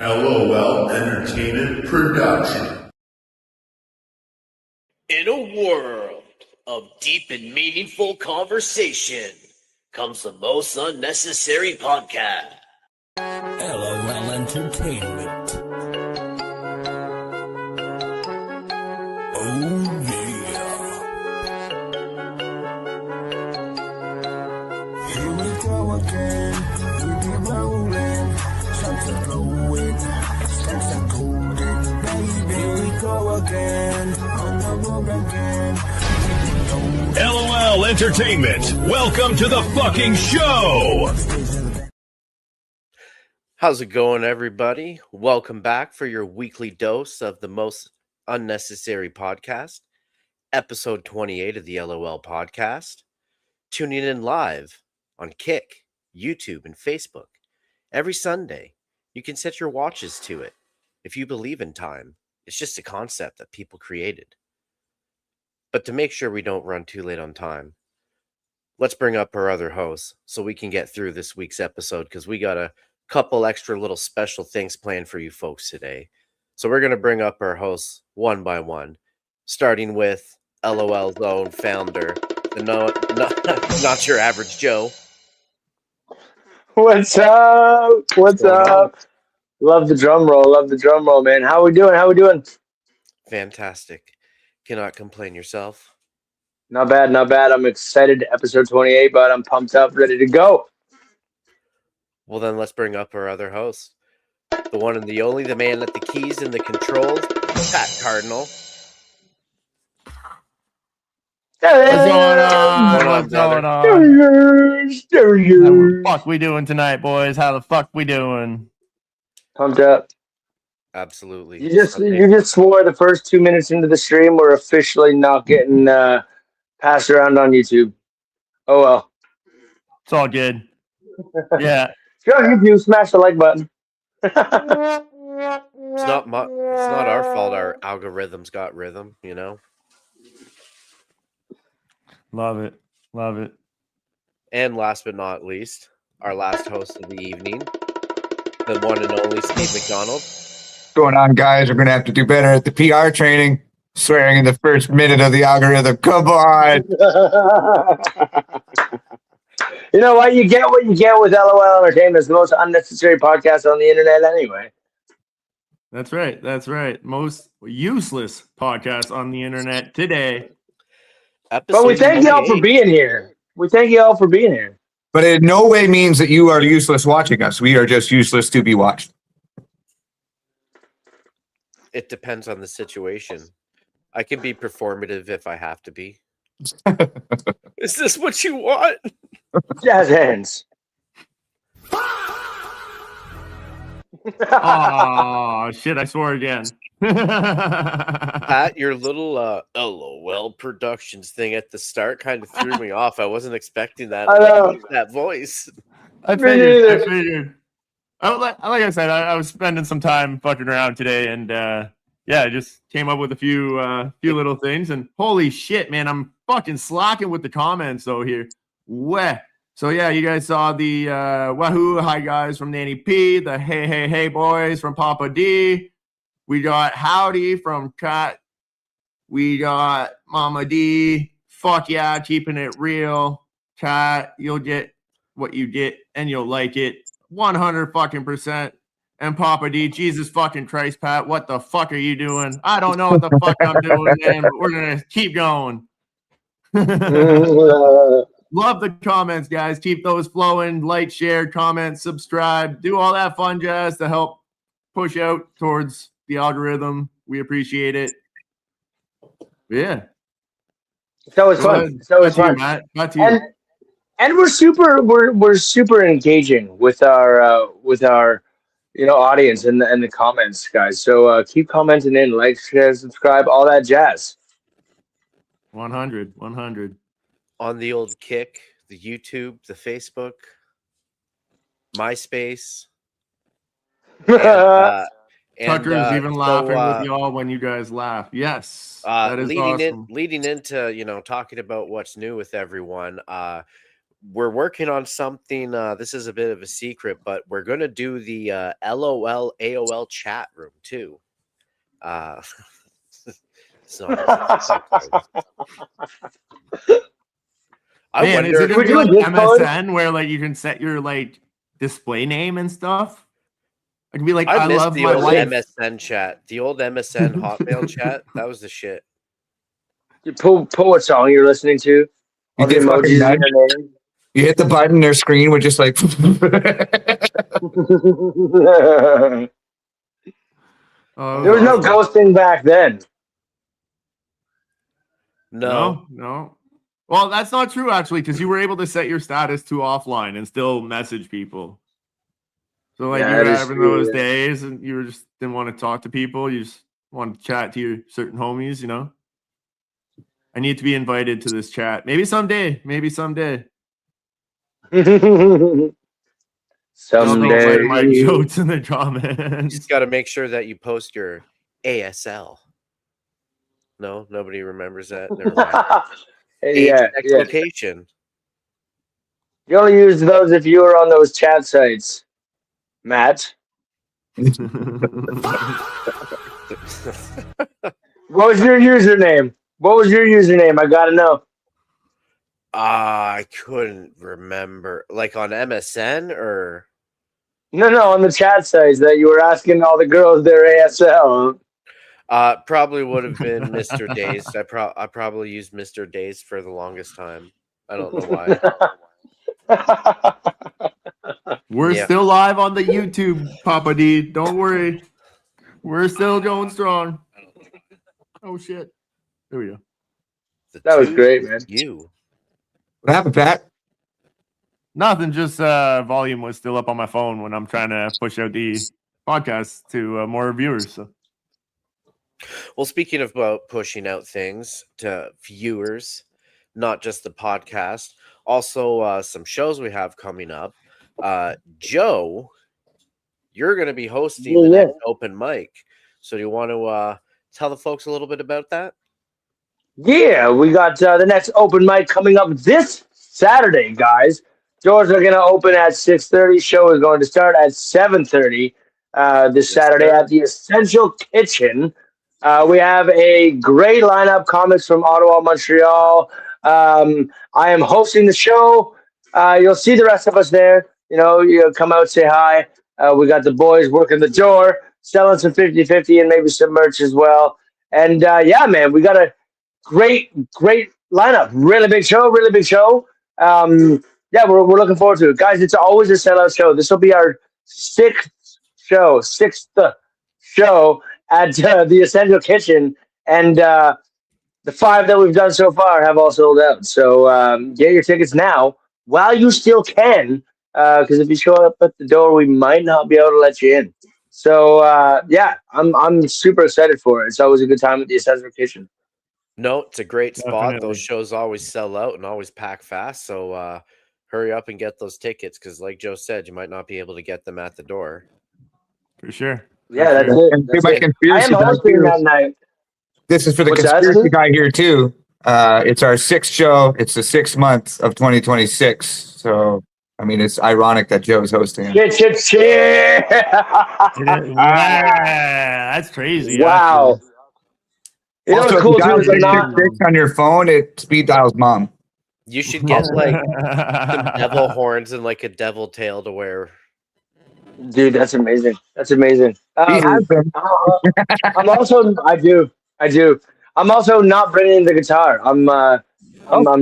LOL Entertainment Production. In a world of deep and meaningful conversation comes the most unnecessary podcast. LOL Entertainment. Oh yeah. Here we go again. We be rolling. Shots are blowing. Stacks are golden. Baby, here we go again. On the road again. LOL Entertainment, welcome to the fucking show! How's it going, everybody? Welcome back for your weekly dose of the most unnecessary podcast, episode 28 of the LOL podcast. Tuning in live on Kick, YouTube, and Facebook every Sunday. You can set your watches to it. If you believe in time, it's just a concept that people created. But to make sure we don't run too late on time, let's bring up our other hosts so we can get through this week's episode, because we got a couple extra little special things planned for you folks today. So we're going to bring up our hosts one by one, starting with LOL's own founder, not your average Joe. What's up? What's up? Love the drum roll, man. How we doing? Fantastic. Cannot complain. Yourself? Not bad. I'm excited. Episode 28, but I'm pumped up, ready to go. Well, then let's bring up our other host, the one and the only, the man at the keys and the controls, Pat Cardinal. What's going on? What's going on? There he is. How the fuck we doing tonight, boys? How the fuck we doing? Pumped up. Absolutely. You just swore the first 2 minutes into the stream we're officially not getting passed around on YouTube. Oh well. It's all good. Yeah. Go on YouTube, smash the like button. It's not our fault. Our algorithms got rhythm, you know. Love it. And last but not least, our last host of the evening, the one and only Steve McDonald. What's going on, guys? We're going to have to do better at the PR training. Swearing in the first minute of the algorithm. Come on. You know what? You get what you get with LOL Entertainment. It's the most unnecessary podcast on the internet anyway. That's right. Most useless podcast on the internet today. But we thank y'all for being here. But it in no way means that you are useless watching us. We are just useless to be watched. It depends on the situation. I can be performative if I have to be. Is this what you want? Jazz hands. Oh shit! I swore again. Pat, your little LOL Productions thing at the start kind of threw me off. I wasn't expecting that. That voice. I figured. Like I said, I was spending some time fucking around today, and I just came up with a few little things. And holy shit, man, I'm fucking slacking with the comments though here. Weh. So yeah, you guys saw the wahoo, hi guys from Nanny P, the hey boys from Papa D. We got howdy from Kat. We got Mama D. Fuck yeah, keeping it real. Kat, you'll get what you get and you'll like it 100 fucking %. And Papa D, Jesus fucking Christ, Pat, what the fuck are you doing? I don't know what the fuck I'm doing, man, but we're gonna keep going. Love the comments, guys. Keep those flowing. Like, share, comment, subscribe. Do all that fun jazz to help push out towards the algorithm. We appreciate it. Yeah. So it's fun. Matt. Back to you. And we're super engaging with our audience and the comments, guys. So keep commenting in, like, share, subscribe, all that jazz. 100. On the old Kick, the YouTube, the Facebook, MySpace. Tucker's even laughing with y'all when you guys laugh. Yes. That is awesome. Leading into, talking about what's new with everyone. we're working on something. This is a bit of a secret, but we're gonna do the LOL AOL chat room too. It's not I Man, is wonder. it gonna we be do a like Discord? MSN where like you can set your like display name and stuff? I can be like, I I miss love the my old wife. MSN chat, the old MSN Hotmail chat. That was the shit. You pull what song you're listening to. You All the did fucking emojis in nudge. your name. You hit the button, their screen would just like. Oh, There that was no was awesome. ghosting back then. No, No. Well, that's not true actually, because you were able to set your status to offline and still message people. So like Yeah, you were that is having true, those yeah. days and you were just didn't want to talk to people. You just wanted to chat to your certain homies, you know. I need to be invited to this chat. Maybe someday. Maybe someday. Y'all know Someday. my jokes in the you comments. just got to make sure that you post your ASL. No, nobody remembers that. Never mind. Age, Yeah, sex, yeah. location. You only use those if you were on those chat sites, Matt. What was your username? What was your username? I gotta know. I couldn't remember. Like on MSN or No, on the chat sites that you were asking all the girls their ASL. probably would have been Mr. Days. I probably used Mr. Days for the longest time. I don't know why. We're Yeah. still live on the YouTube, Papa D. Don't worry. We're still going strong. Oh shit. There we go. The That was two great, is man. You. What happened, Pat? Nothing, just volume was still up on my phone when I'm trying to push out the podcast to more viewers. So. Well, speaking of about pushing out things to viewers, not just the podcast, also some shows we have coming up. Joe, you're going to be hosting the Yeah. next open mic. So do you want to tell the folks a little bit about that? Yeah, we got the next open mic coming up this Saturday, guys. Doors are going to open at 6:30. Show is going to start at 7:30 this Yes, Saturday sir. at the Essential Kitchen. We have a great lineup, comics from Ottawa, Montreal. I am hosting the show. You'll see the rest of us there. You know, you come out, say hi. We got the boys working the door, selling some 50/50 and maybe some merch as well. And yeah, man, we got a great lineup. Really big show, really big show. Yeah, we're looking forward to it. Guys, it's always a sellout show. This will be our sixth show at the Essential Kitchen. And the 5 that we've done so far have all sold out. So get your tickets now while you still can. Because if you show up at the door, we might not be able to let you in. So yeah, I'm super excited for it. It's always a good time at the Essential Kitchen. No, it's a great spot. Definitely. Those shows always sell out and always pack fast. So hurry up and get those tickets because, like Joe said, you might not be able to get them at the door. For sure. Yeah, that's it. And That's my it. I conspiracy am guy hosting here. that night. This is for the What's that, conspiracy Steve? guy here too. It's our 6th show. It's the 6th month of 2026. So I mean, it's ironic that Joe's hosting it. Shit. Yeah, that's crazy. Wow. You know Also, what's if you cool too dial is I'm not. 666 on your phone, it speed dials mom. You should get like some Actually. devil horns and like a devil tail to wear. Dude, that's amazing. That's amazing. He has them. I'm also. I do. I'm also not bringing the guitar. I'm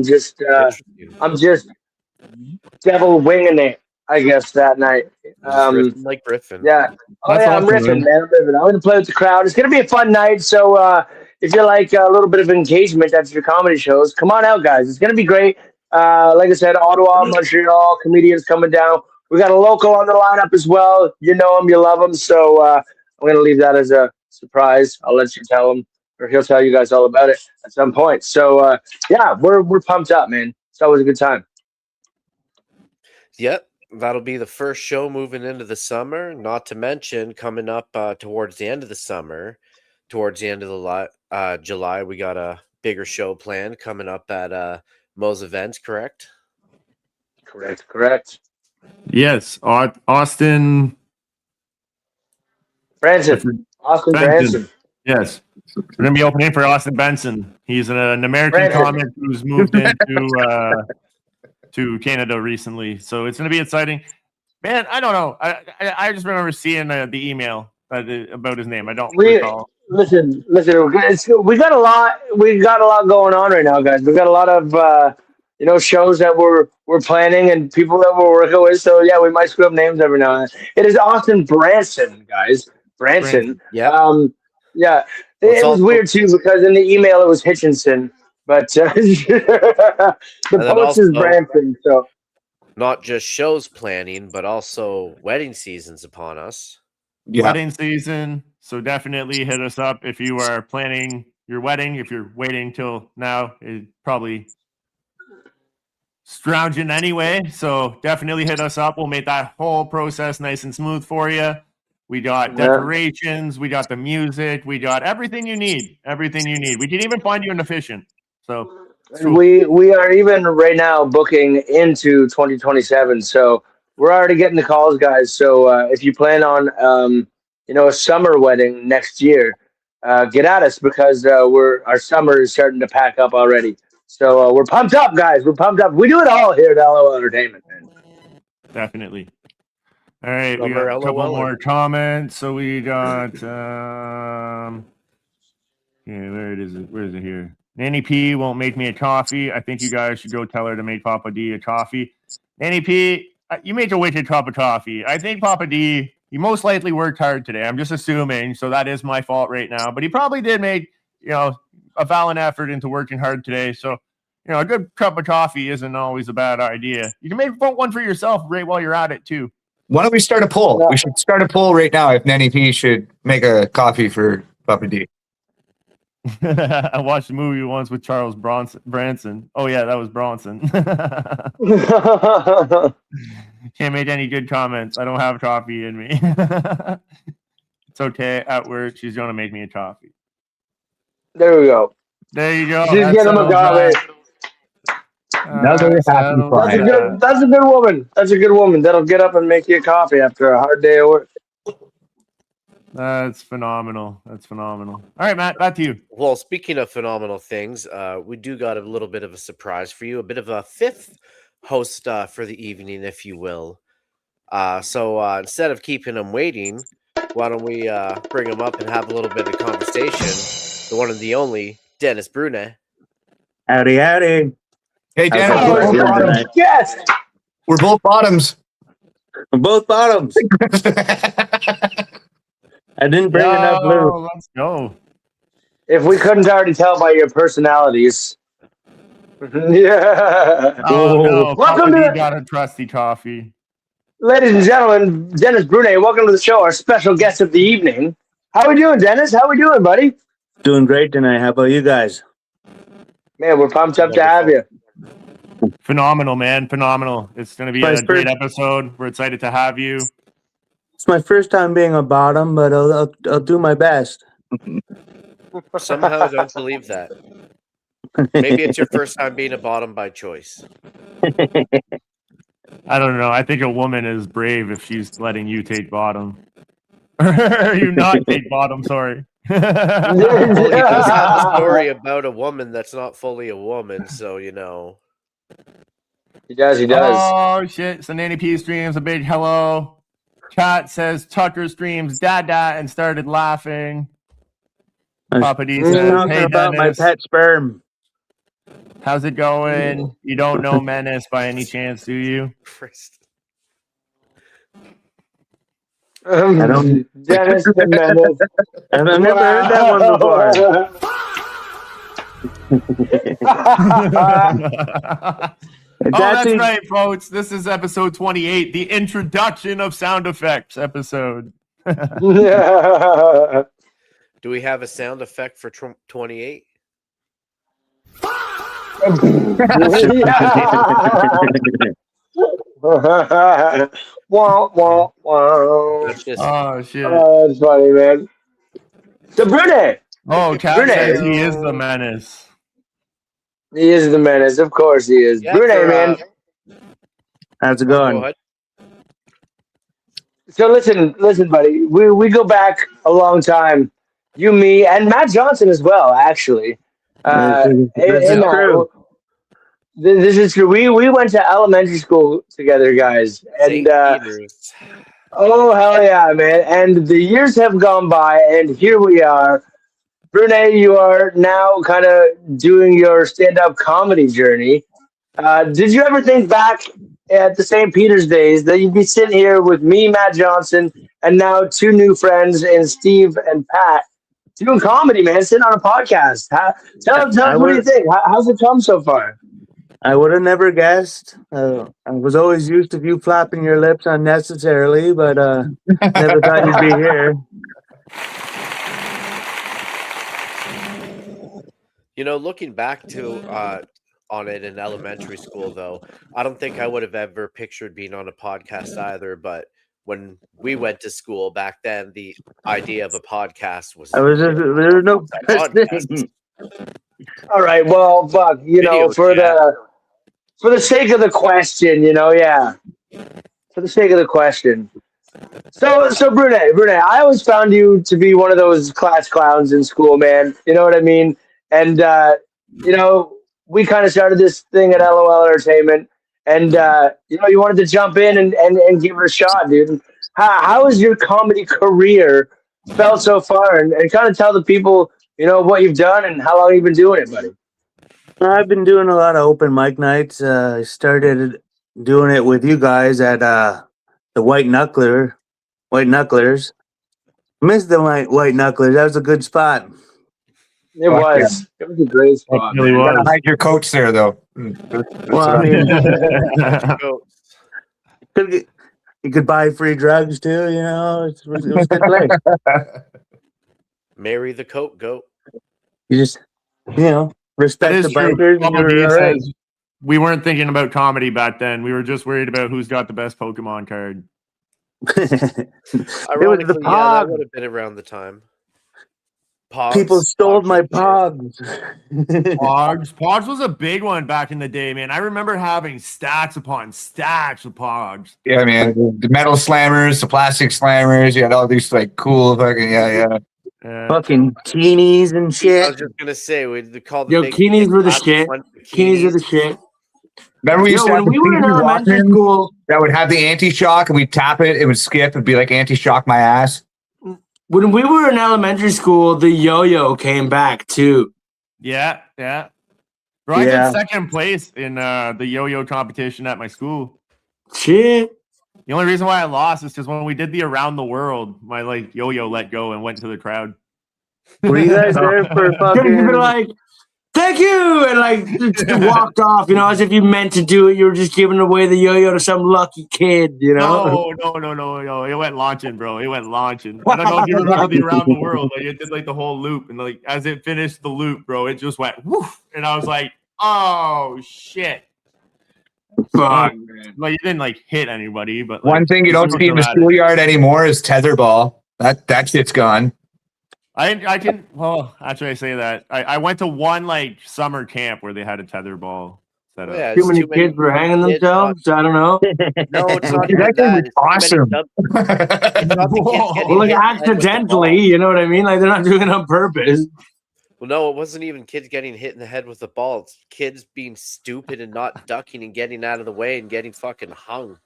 just. Interesting. I'm just devil winging it. I guess that night. Just riffing like Griffin. Yeah. Oh That's yeah, I'm awesome, riffing, man. man. I'm riffing. I'm gonna play with the crowd. It's gonna be a fun night. So if you like a little bit of engagement after your comedy shows, come on out, guys. It's gonna be great. Like I said, Ottawa, Montreal, comedians coming down. We got a local on the lineup as well. You know him, you love him. So I'm gonna leave that as a surprise. I'll let you tell him, or he'll tell you guys all about it at some point. So yeah, we're pumped up, man. It's always a good time. Yep. That'll be the first show moving into the summer. Not to mention coming up towards the end of the summer, towards the end of the July, we got a bigger show planned coming up at Mo's Events, correct? Correct. Yes, Austin Branson. Austin Benson. Branson. Yes, we're gonna be opening for Austin Benson. He's an American Branson. comic who's moved into to Canada recently, so it's gonna be exciting. Man, I don't know. I just remember seeing the email about his name. I don't recall. Listen. We got a lot. We got a lot going on right now, guys. We got a lot of shows that we're planning and people that we're working with. So yeah, we might screw up names every now and then. It is Austin Branson, guys. Branson. Yeah. Yeah. Well, It was weird too because in the email it was Hitchinson, but the post is Branson. So. Not just shows planning, but also wedding season's upon us. Yeah. Wedding season. So definitely hit us up if you are planning your wedding. If you're waiting till now, it's probably scrounging anyway. So definitely hit us up. We'll make that whole process nice and smooth for you. We got decorations. We got the music. We got everything you need. Everything you need. We can even find you an efficient. So cool. We are even right now booking into 2027. So we're already getting the calls, guys. So if you plan on a summer wedding next year, get at us because our summer is starting to pack up already. So we're pumped up, guys. We're pumped up. We do it all here at LOL Entertainment, man. Definitely. All right, we Summer got a couple LOL. more comments. So we got where is it here? Nanny P won't make me a coffee. I think you guys should go tell her to make Papa D a coffee. Nanny P, you make a wicked cup of coffee. I think Papa D, he most likely worked hard today. I'm just assuming, so that is my fault right now. But he probably did make, a valiant effort into working hard today. So, a good cup of coffee isn't always a bad idea. You can make one for yourself right while you're at it too. Why don't we start a poll? We should start a poll right now if Nanny P should make a coffee for Papa D. I watched a movie once with Charles Branson. Oh yeah, that was Bronson. Can't make any good comments. I don't have coffee in me. It's okay. At work, she's gonna make me a coffee. There we go. There you go. She's getting him a coffee. Another happy Friday. That's a good woman. That's a good woman. That'll get up and make you a coffee after a hard day of work. That's phenomenal. That's phenomenal. All right, Matt, back to you. Well, speaking of phenomenal things, we do got a little bit of a surprise for you, a bit of a fifth host for the evening, if you will. So instead of keeping them waiting, why don't we bring them up and have a little bit of conversation? The one and the only Dennis Brunet. Howdy. Hey, Dan. Yes. We're both bottoms. Both bottoms. I didn't bring enough lube. Let's go. If we couldn't already tell by your personalities. Yeah. Oh, no. Welcome to got a trusty coffee. Ladies and gentlemen, Dennis Brunet, welcome to the show, our special guest of the evening. How we doing, Dennis? How we doing, buddy? Doing great tonight. How about you guys? Man, we're pumped up to have you. Phenomenal, man. Phenomenal. It's going to be a great episode. We're excited to have you. It's my first time being a bottom, but I'll do my best. Somehow I don't believe that. Maybe it's your first time being a bottom by choice. I don't know. I think a woman is brave if she's letting you take bottom. Or you not take bottom, sorry. Well, he does have a story about a woman that's not fully a woman, so He does. Oh, shit. So Nanny P streams a big hello. Chat says Tucker streams Dada and started laughing. Papa D says, talking hey, about Dennis. my pet sperm. How's it going? You don't know Menace by any chance, do you? I don't. Dennis the Menace. I've never heard that one before. That's right, folks. This is episode 28, the introduction of sound effects episode. Yeah. Do we have a sound effect for 28? Wow. That's just Oh, shit. That's funny, man. The Brunet. Oh, Cat says he is the menace. He is the menace. Of course he is. Yeah, Brunet, man. How's it Go going? ahead. So listen, buddy. We go back a long time. You, me, and Matt Johnson as well. Actually, This uh, is, hey, this hey, is Matt, true. this is true. We went to elementary school together, guys, and St. Peter's. oh hell yeah, man! And the years have gone by, and here we are. Brune, you are now kind of doing your stand-up comedy journey. Did you ever think back at the St. Peter's days that you'd be sitting here with me, Matt Johnson, and now two new friends in Steve and Pat doing comedy, man, sitting on a podcast? Tell I us, what do you would think? How's it come so far? I would have never guessed. I was always used to you flapping your lips unnecessarily, but never thought you'd be here. You know, looking back to on it in elementary school, though, I don't think I would have ever pictured being on a podcast either. But when we went to school back then, the idea of a podcast was I was just, there was no such podcast thing. All right, well, Buck, video chat. for the sake of the question, yeah, for the sake of the question. So Brune, I always found you to be one of those class clowns in school, man. You know what I mean? And we kind of started this thing at LOL Entertainment, and you wanted to jump in and give it a shot, dude. How has your comedy career felt so far? And kind of tell the people, what you've done and how long you've been doing it, buddy. I've been doing a lot of open mic nights. I started doing it with you guys at the White Knucklers. Missed the White Knucklers. That was a good spot. It was. It was a great spot. It really You gotta was. hide your coach there, though. Well, I mean, Go. you could buy free drugs too. It was a good place. Marry the coat goat. You just, That respect is the true. bikers. And Papa B you're all right. says we weren't thinking about comedy back then. We were just worried about who's got the best Pokemon card. Ironically, yeah, that Pog. would have been around the time. Pogs, People stole Pogs my and shit. pogs. Pogs was a big one back in the day, man. I remember having stacks upon stacks of Pogs. Yeah, man. The metal slammers, the plastic slammers. You had all these like cool fucking yeah. Fucking keenies and I shit. was just gonna say we call the Yo, big Keenies were the classic shit. ones, Keenies are the Keenies. shit. Remember we used Yo, to have when the we were in Beaver elementary Walkman school, that would have the anti-shock and we'd tap it, it would skip, it'd be like anti-shock my ass. when we were in elementary school, the yo-yo came back too. Yeah. Bro, I Yeah. did second place in the yo-yo competition at my school. Shit. The only reason why I lost is because when we did the around the world, my yo-yo let go and went to the crowd. Were you guys there for You'd fucking? be like, thank you, and just walked off, as if you meant to do it. You were just giving away the yo-yo to some lucky kid, No. It went launching, bro. It went launching. I don't know if you remember the around the world. Like it did the whole loop, and as it finished the loop, bro, it just went woof, and I was like, oh shit. Fuck, man. Like it didn't hit anybody, but One thing you don't see in the schoolyard anymore is tetherball. That shit's gone. I can after I say that I went to one summer camp where they had a tether ball set up. Yeah, Too it's many kids were hanging kids themselves. I don't know. No, it's not even That thing that. was It's too many awesome. It's not the kids getting Well, hit in the head with the accidentally, ball. you know what I mean? They're not doing it on purpose. Well, no, it wasn't even kids getting hit in the head with the ball. It's kids being stupid and not ducking and getting out of the way and getting fucking hung.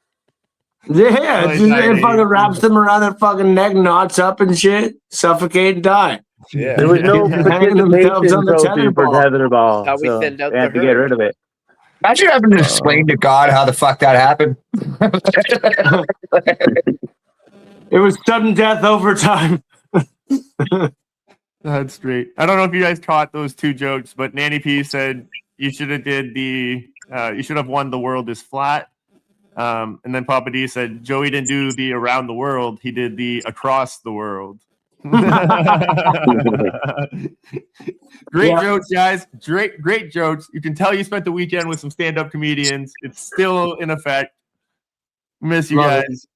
Yeah, it fucking wraps them around their fucking neck, knots up and shit, suffocate and die. Yeah. There was no Hanging themselves participation on the trophy for tetherball. tetherball. How we So send out they had the to get herd. rid of it. Imagine having to explain to God how the fuck that happened. It was sudden death over time. That's great. I don't know if you guys caught those two jokes, but Nanny P said you should have you should have won the world is flat. And then Papa D said Joey didn't do the around the world, he did the across the world. Great jokes, guys. Great jokes. You can tell you spent the weekend with some stand-up comedians. It's still in effect. Miss you Love it. guys.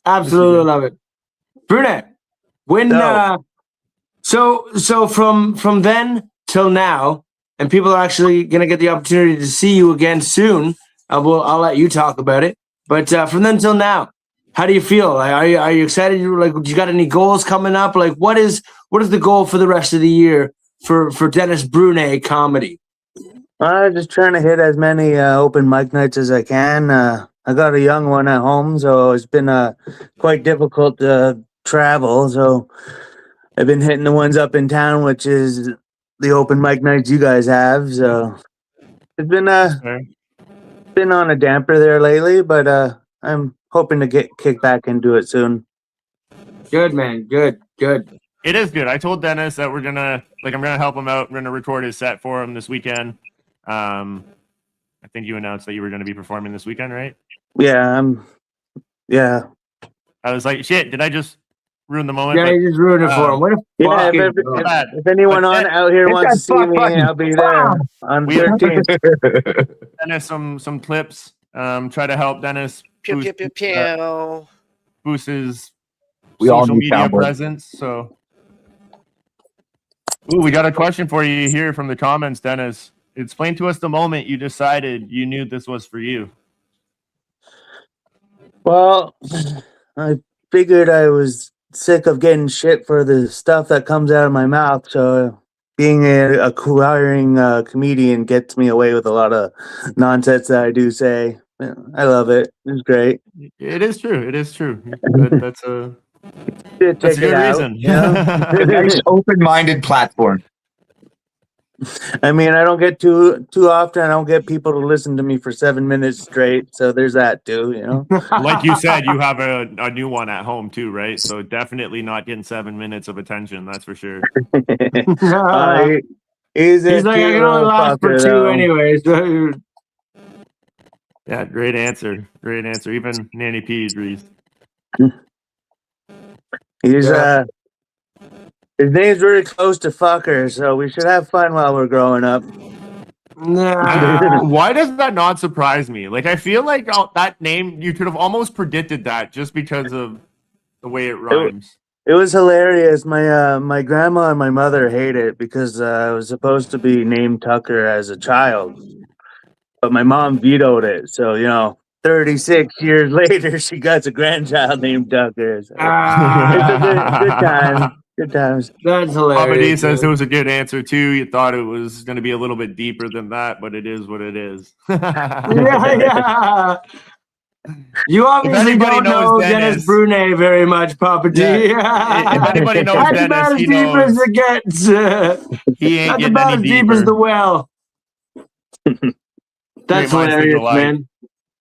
Absolutely love it. Brunette, when so from then till now, and people are actually gonna get the opportunity to see you again soon. I'll let you talk about it. But from then till now, how do you feel? Like, are you excited? You got any goals coming up? Like, what is the goal for the rest of the year for Dennis Brunet comedy? Just trying to hit as many open mic nights as I can. I got a young one at home, so it's been quite difficult to travel. So I've been hitting the ones up in town, which is the open mic nights you guys have. So it's been on a damper there lately, but I'm hoping to get kicked back into it soon. Good, man. Good. It is good. I told Dennis that I'm gonna help him out. We're gonna record his set for him this weekend. I think you announced that you were gonna be performing this weekend, right? Yeah, yeah. I was like, shit, did I just ruin the moment? Yeah, you just ruined it for him. What a Yeah, fucking if anyone out here wants to see me, I'll be there on We have 13th. Dennis some clips. Try to help Dennis Pew, pew, pew, pew. boost his We all social need media soundboard. presence. So, ooh, we got a question for you here from the comments, Dennis. Explain to us the moment you decided you knew this was for you. Well, I figured I was sick of getting shit for the stuff that comes out of my mouth. So being a acquiring comedian gets me away with a lot of nonsense that I do say. I love it. It's great. It is true. It is true. That's a Check good it out, reason. you know? A nice open-minded platform. I mean, I don't get too often. I don't get people to listen to me for 7 minutes straight. So there's that too, you know. Like you said, you have a new one at home too, right? So definitely not getting 7 minutes of attention. That's for sure. He's like, I can only last for 2 anyways. Yeah, great answer. Great answer. Even Nanny P agrees. He's his name's really close to fucker, so we should have fun while we're growing up. Why does that not surprise me? Like, I feel like that name, you could have almost predicted that just because of the way it rhymes. It was hilarious. My grandma and my mother hate it because I was supposed to be named Tucker as a child, but my mom vetoed it. So 36 years later, she got a grandchild named Tucker. So it's a good time. Good times. That's Papa D hilarious. says it was a good answer too. You thought it was going to be a little bit deeper than that, but it is what it is. Yeah. You obviously anybody don't knows know Dennis- Brunet very much, Papa D. Yeah. If anybody knows That's Dennis, about as he deep knows as it gets. he ain't That's getting about any as deep as deeper. the well. That's Great minds think hilarious, alike. man. Great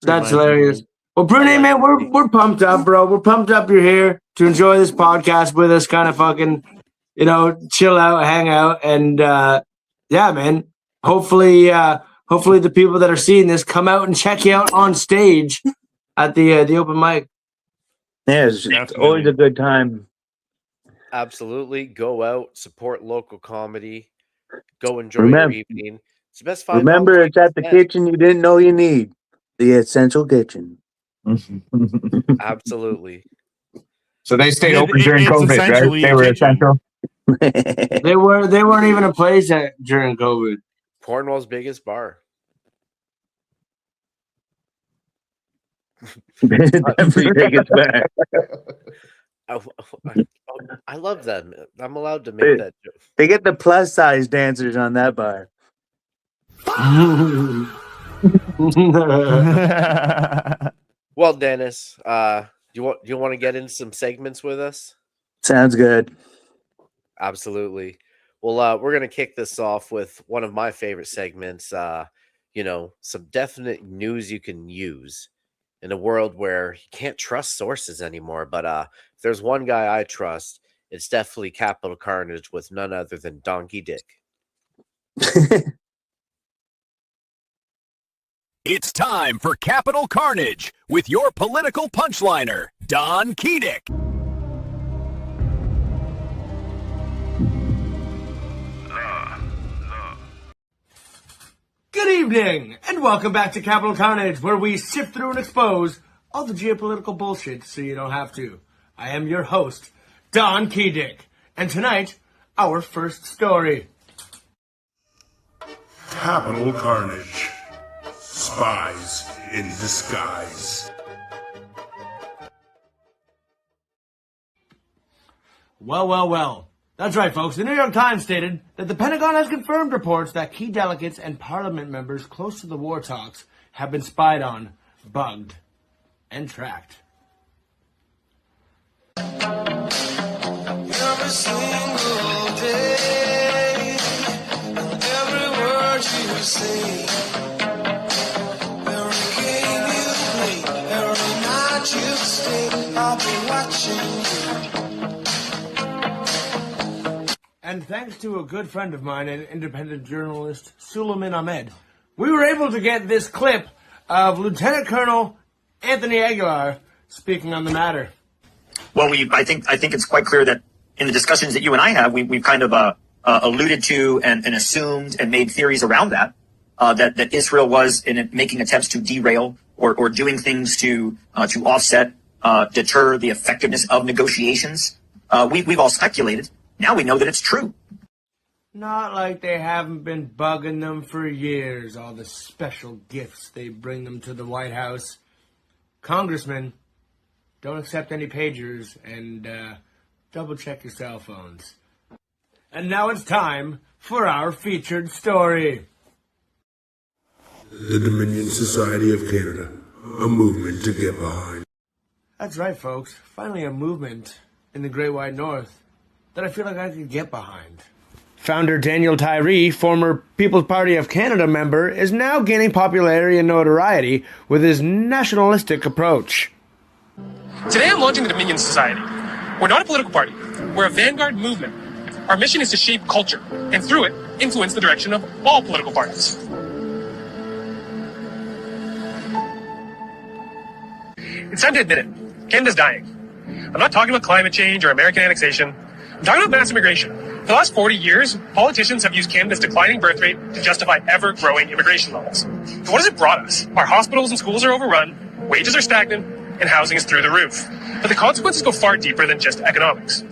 That's minds think hilarious. alike. Well, Brunet, man, we're pumped up, bro. We're pumped up you're here to enjoy this podcast with us, kind of fucking, chill out, hang out, and yeah, man. Hopefully the people that are seeing this come out and check you out on stage at the open mic. Yeah, it's always a good time. Absolutely. Go out, support local comedy, go enjoy your evening. It's the best $5. Remember, it's at the kitchen you didn't know you need. The Essential Kitchen. Absolutely. So they stayed open during COVID, right? They were essential. They weren't even a place during COVID. Cornwall's biggest bar. Definitely biggest bar. I love them. I'm allowed to make that joke. They get the plus size dancers on that bar. Well, Dennis, do you want to get into some segments with us? Sounds good. Absolutely. Well, we're gonna kick this off with one of my favorite segments. Some definite news you can use in a world where you can't trust sources anymore. But if there's one guy I trust, it's definitely Capital Carnage with none other than Donkey Dick. It's time for Capital Carnage with your political punchliner, Don Keedick. Good evening, and welcome back to Capital Carnage, where we sift through and expose all the geopolitical bullshit so you don't have to. I am your host, Don Keedick, and tonight, our first story. Capital Carnage. Spies in disguise. Well. That's right, folks. The New York Times stated that the Pentagon has confirmed reports that key delegates and parliament members close to the war talks have been spied on, bugged, and tracked. Every single day, every word you say, every game you play, every night you stay, I'll be watching you. And thanks to a good friend of mine and independent journalist, Suleiman Ahmed, we were able to get this clip of Lieutenant Colonel Anthony Aguilar speaking on the matter. Well, I think it's quite clear that in the discussions that you and I have, we've kind of alluded to and assumed and made theories around that that Israel was in making attempts to derail or doing things to offset, deter the effectiveness of negotiations. We've all speculated. Now we know that it's true. Not like they haven't been bugging them for years, all the special gifts they bring them to the White House. Congressmen, don't accept any pagers and double check your cell phones. And now it's time for our featured story. The Dominion Society of Canada, a movement to get behind. That's right, folks. Finally a movement in the Great White North that I feel like I could get behind. Founder Daniel Tyree, former People's Party of Canada member, is now gaining popularity and notoriety with his nationalistic approach. Today I'm launching the Dominion Society. We're not a political party. We're a vanguard movement. Our mission is to shape culture, and through it, influence the direction of all political parties. It's time to admit it. Canada's dying. I'm not talking about climate change or American annexation. I'm talking about mass immigration. For the last 40 years, politicians have used Canada's declining birth rate to justify ever-growing immigration levels. But what has it brought us? Our hospitals and schools are overrun, wages are stagnant, and housing is through the roof. But the consequences go far deeper than just economics.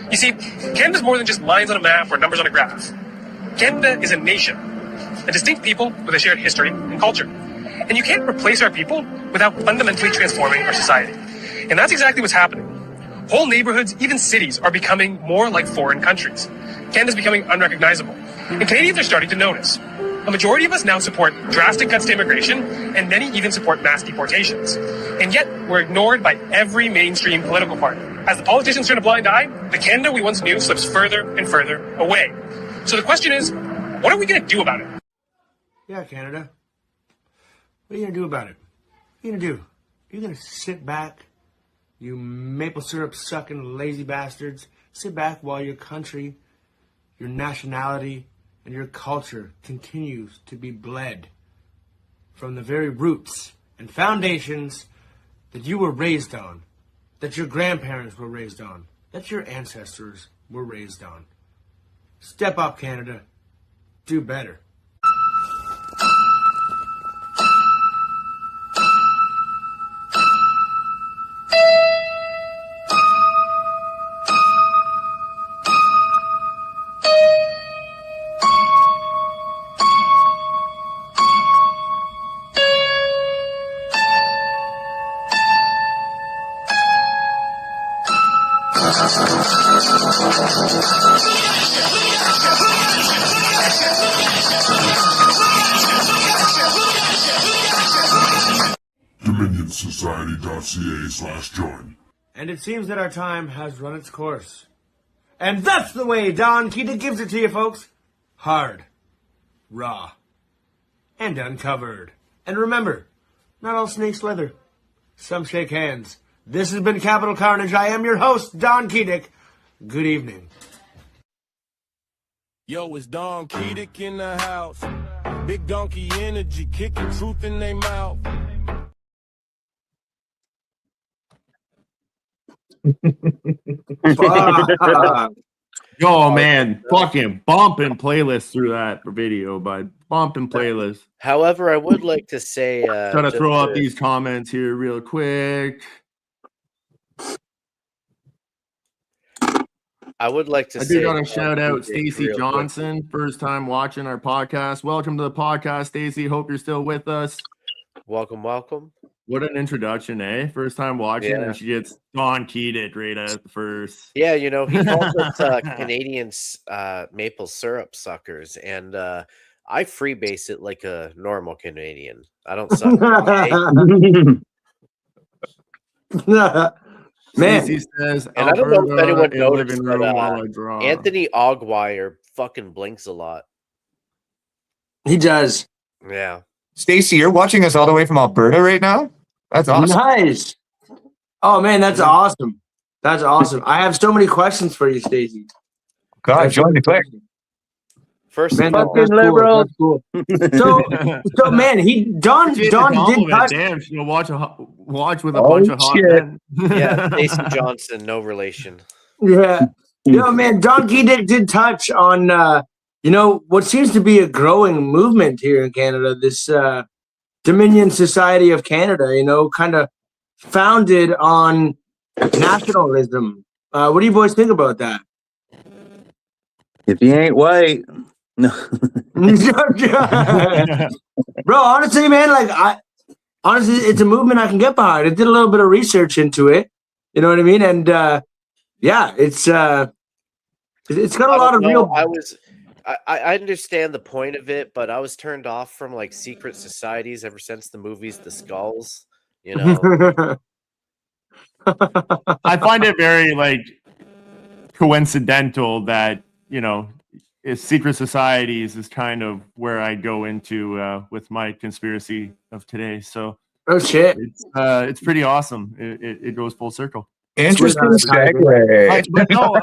You see, Canada's more than just lines on a map or numbers on a graph. Canada is a nation, a distinct people with a shared history and culture. And you can't replace our people without fundamentally transforming our society. And that's exactly what's happening. Whole neighborhoods, even cities, are becoming more like foreign countries. Canada's becoming unrecognizable. And Canadians are starting to notice. A majority of us now support drastic cuts to immigration, and many even support mass deportations. And yet, we're ignored by every mainstream political party. As the politicians turn a blind eye, the Canada we once knew slips further and further away. So the question is, what are we going to do about it? Yeah, Canada. What are you going to do about it? What are you going to do? Are you going to sit back, you maple syrup sucking lazy bastards? Sit back while your country, your nationality, and your culture continues to be bled from the very roots and foundations that you were raised on, that your grandparents were raised on, that your ancestors were raised on. Step up, Canada. Do better. DominionSociety.ca/join. And it seems that our time has run its course. And that's the way Don Keita gives it to you, folks. Hard, raw, and uncovered. And remember, not all snakes leather. Some shake hands. This has been Capital Carnage. I am your host, Don Keating. Good evening. Yo, it's Don Keating in the house. Big donkey energy, kicking truth in their mouth. Yo, man, fucking bumping playlist through that video, bud. Bumping playlist. However, I would like to say, try to throw out these comments here real quick. I would like to I say, do got to shout out Stacy Johnson, first time watching our podcast. Welcome to the podcast, Stacy. Hope you're still with us. Welcome. What an introduction, eh? First time watching, Yeah. and she gets donkeyed it right at the first. Yeah, you know, he calls us Canadian maple syrup suckers, and I freebase it like a normal Canadian. I don't suck. Man, Stacey says, And I don't know if anyone Alberta, a noticed, living but room while I draw. Anthony Ogwire fucking blinks a lot. he does. Yeah. Stacey, you're watching us all the way from Alberta right now? That's awesome. Nice. Oh man, that's awesome. That's awesome. I have so many questions for you, Stacey. God, join the click. First Man, of all, that's liberal. Cool. So man, Don did touch. Damn, she'll watch with a Oh, bunch of hot shit. men. yeah, Stacey Johnson, no relation. Yeah. Man, Donkey did touch on what seems to be a growing movement here in Canada, this Dominion Society of Canada, kind of founded on nationalism. What do you boys think about that? If you ain't white, no. Bro, honestly, man, honestly, it's a movement I can get behind. I did a little bit of research into it. You know what I mean? And it's got a lot of real. I understand the point of it, but I was turned off from like secret societies ever since the movies The Skulls. You know, I find it very coincidental that secret societies is kind of where I go into with my conspiracy of today. So oh shit, it's pretty awesome. It goes full circle. Interesting segue. But no,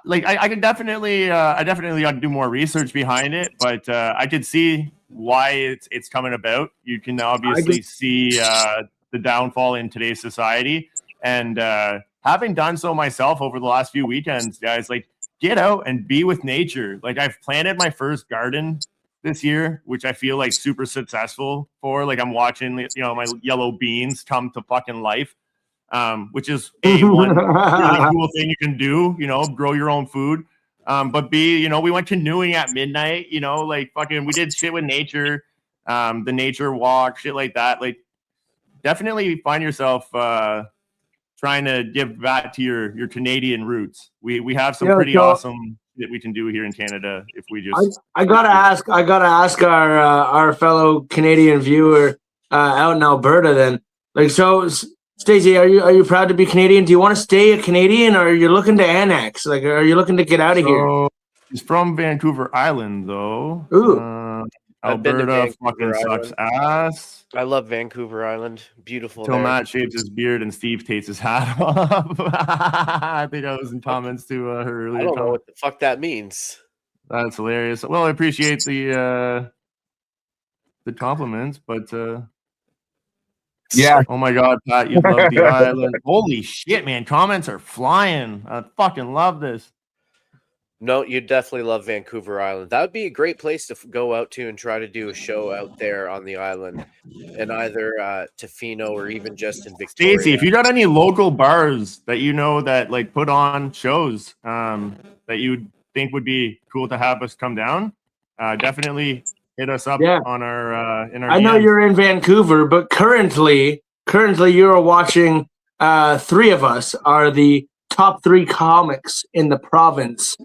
I could definitely I got to do more research behind it, but I could see why it's coming about. You can obviously see the downfall in today's society, and having done so myself over the last few weekends, guys, get out and be with nature. I've planted my first garden this year, which I feel super successful for. I'm watching my yellow beans come to fucking life. Which is one really cool thing you can do, grow your own food. But B, we went canoeing at midnight, we did shit with nature, the nature walk, shit like that. Definitely find yourself trying to give back to your Canadian roots. We have some pretty awesome that we can do here in Canada if we just. I gotta ask our fellow Canadian viewer out in Alberta then, so. Stacey, are you proud to be Canadian? Do you want to stay a Canadian, or are you looking to annex? Are you looking to get out of here? He's from Vancouver Island, though. Ooh, Alberta fucking sucks ass. I love Vancouver Island. Beautiful. Till Matt shaves his beard and Steve takes his hat off. I think I was in comments to her earlier. I don't know what the fuck that means. That's hilarious. Well, I appreciate the compliments, but. Yeah. Oh my God, Pat, you love the island. Holy shit, man. Comments are flying. I fucking love this. No, you definitely love Vancouver Island. That would be a great place to go out to and try to do a show out there on the island, in either Tofino or even just in Victoria. Stacey, if you got any local bars that that put on shows that you think would be cool to have us come down, definitely hit us up on our in our. I know DMs. you're in Vancouver, but currently you're watching. Three of us are the top 3 comics in the province,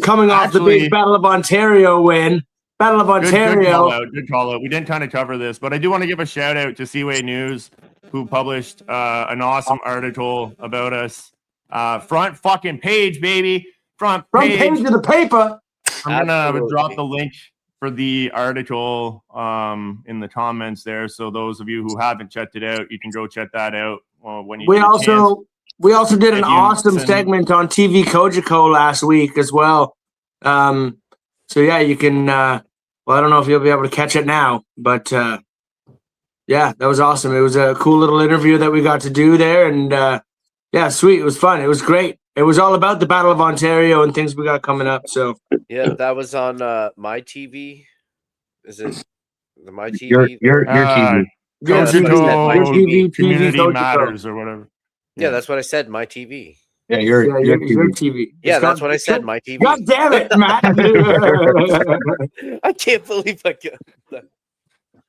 coming off the big Battle of Ontario win. Battle of Ontario. Good call out. We didn't kind of cover this, but I do want to give a shout out to Seaway News, who published an awesome article about us. Front fucking page, baby. Front page of the paper. I'm gonna drop the link for the article in the comments there. So those of you who haven't checked it out, you can go check that out when you. We also did an awesome segment on TV Kojiko last week as well. So yeah, you can. I don't know if you'll be able to catch it now, but yeah, that was awesome. It was a cool little interview that we got to do there, and yeah, sweet. It was fun. It was great. It was all about the Battle of Ontario and things we got coming up. So yeah, that was on My TV. Is it the My TV? Your TV. Your TV. Community Matters or whatever. Yeah, that's what I said. My TV. Yeah, your TV. Yeah, that's what I said. My TV. God damn it, Matt! I can't believe I got that.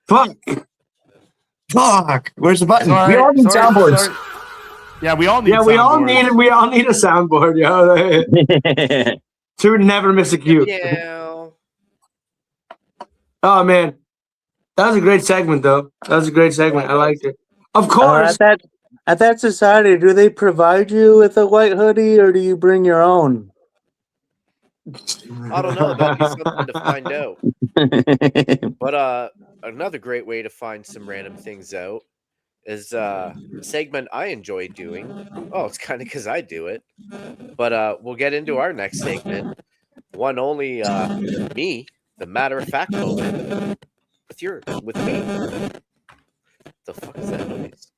Fuck. Fuck. Where's the button? Sorry, we all need sorry, soundboards. sorry. Yeah, we all need. Yeah, we all soundboards. need a soundboard, yo. To never miss a cue. Yeah. Oh man, that was a great segment, though. That was a great segment. I liked it. Of course. At that society, do they provide you with a white hoodie, or do you bring your own? I don't know. That'd be something to find out. But another great way to find some random things out is a segment I enjoy doing. Oh, it's kind of because I do it. But we'll get into our next segment. One only me, the matter of fact moment. With me. The fuck is that noise?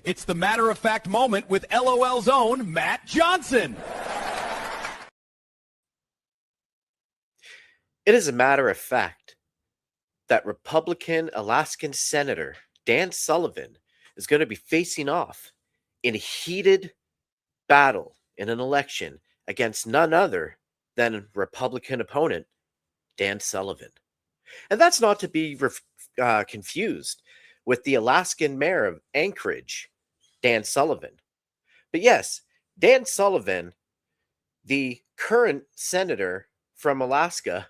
It's the matter of fact moment with LOL's own Matt Johnson. It is a matter of fact that Republican Alaskan Senator Dan Sullivan is going to be facing off in a heated battle in an election against none other than Republican opponent Dan Sullivan. And that's not to be confused with the Alaskan mayor of Anchorage, Dan Sullivan. But yes, Dan Sullivan, the current senator from Alaska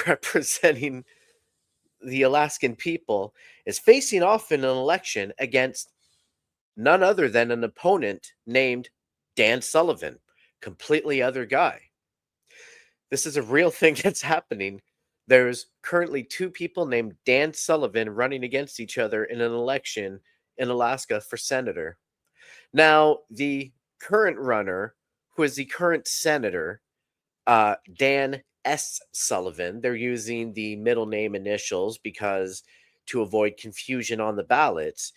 representing the Alaskan people, is facing off in an election against none other than an opponent named Dan Sullivan, completely other guy. This is a real thing that's happening. There's currently two people named Dan Sullivan running against each other in an election in Alaska for senator. Now, the current runner, who is the current senator, Dan S. Sullivan, they're using the middle name initials because to avoid confusion on the ballots.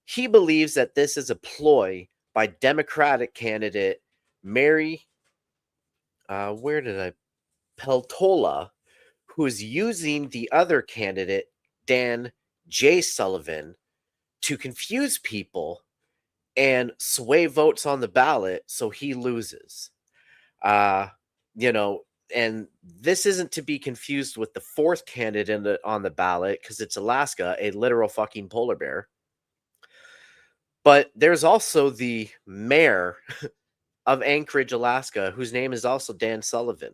He believes that this is a ploy by Democratic candidate Mary, Peltola, who is using the other candidate, Dan J. Sullivan, to confuse people and sway votes on the ballot so he loses. And this isn't to be confused with the fourth candidate on the ballot because it's Alaska, a literal fucking polar bear. But there's also the mayor of Anchorage, Alaska, whose name is also Dan Sullivan.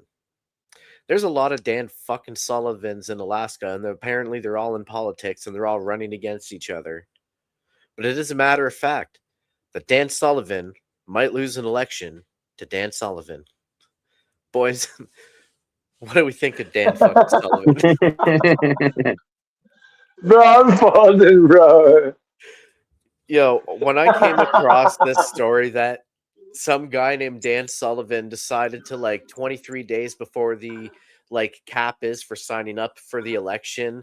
There's a lot of Dan fucking Sullivans in Alaska, and apparently they're all in politics and they're all running against each other. But it is a matter of fact that Dan Sullivan might lose an election to Dan Sullivan. Boys, what do we think of Dan fucking Sullivan? Bro, I'm falling, bro. Yo, when I came across this story that some guy named Dan Sullivan decided to 23 days before the cap is for signing up for the election,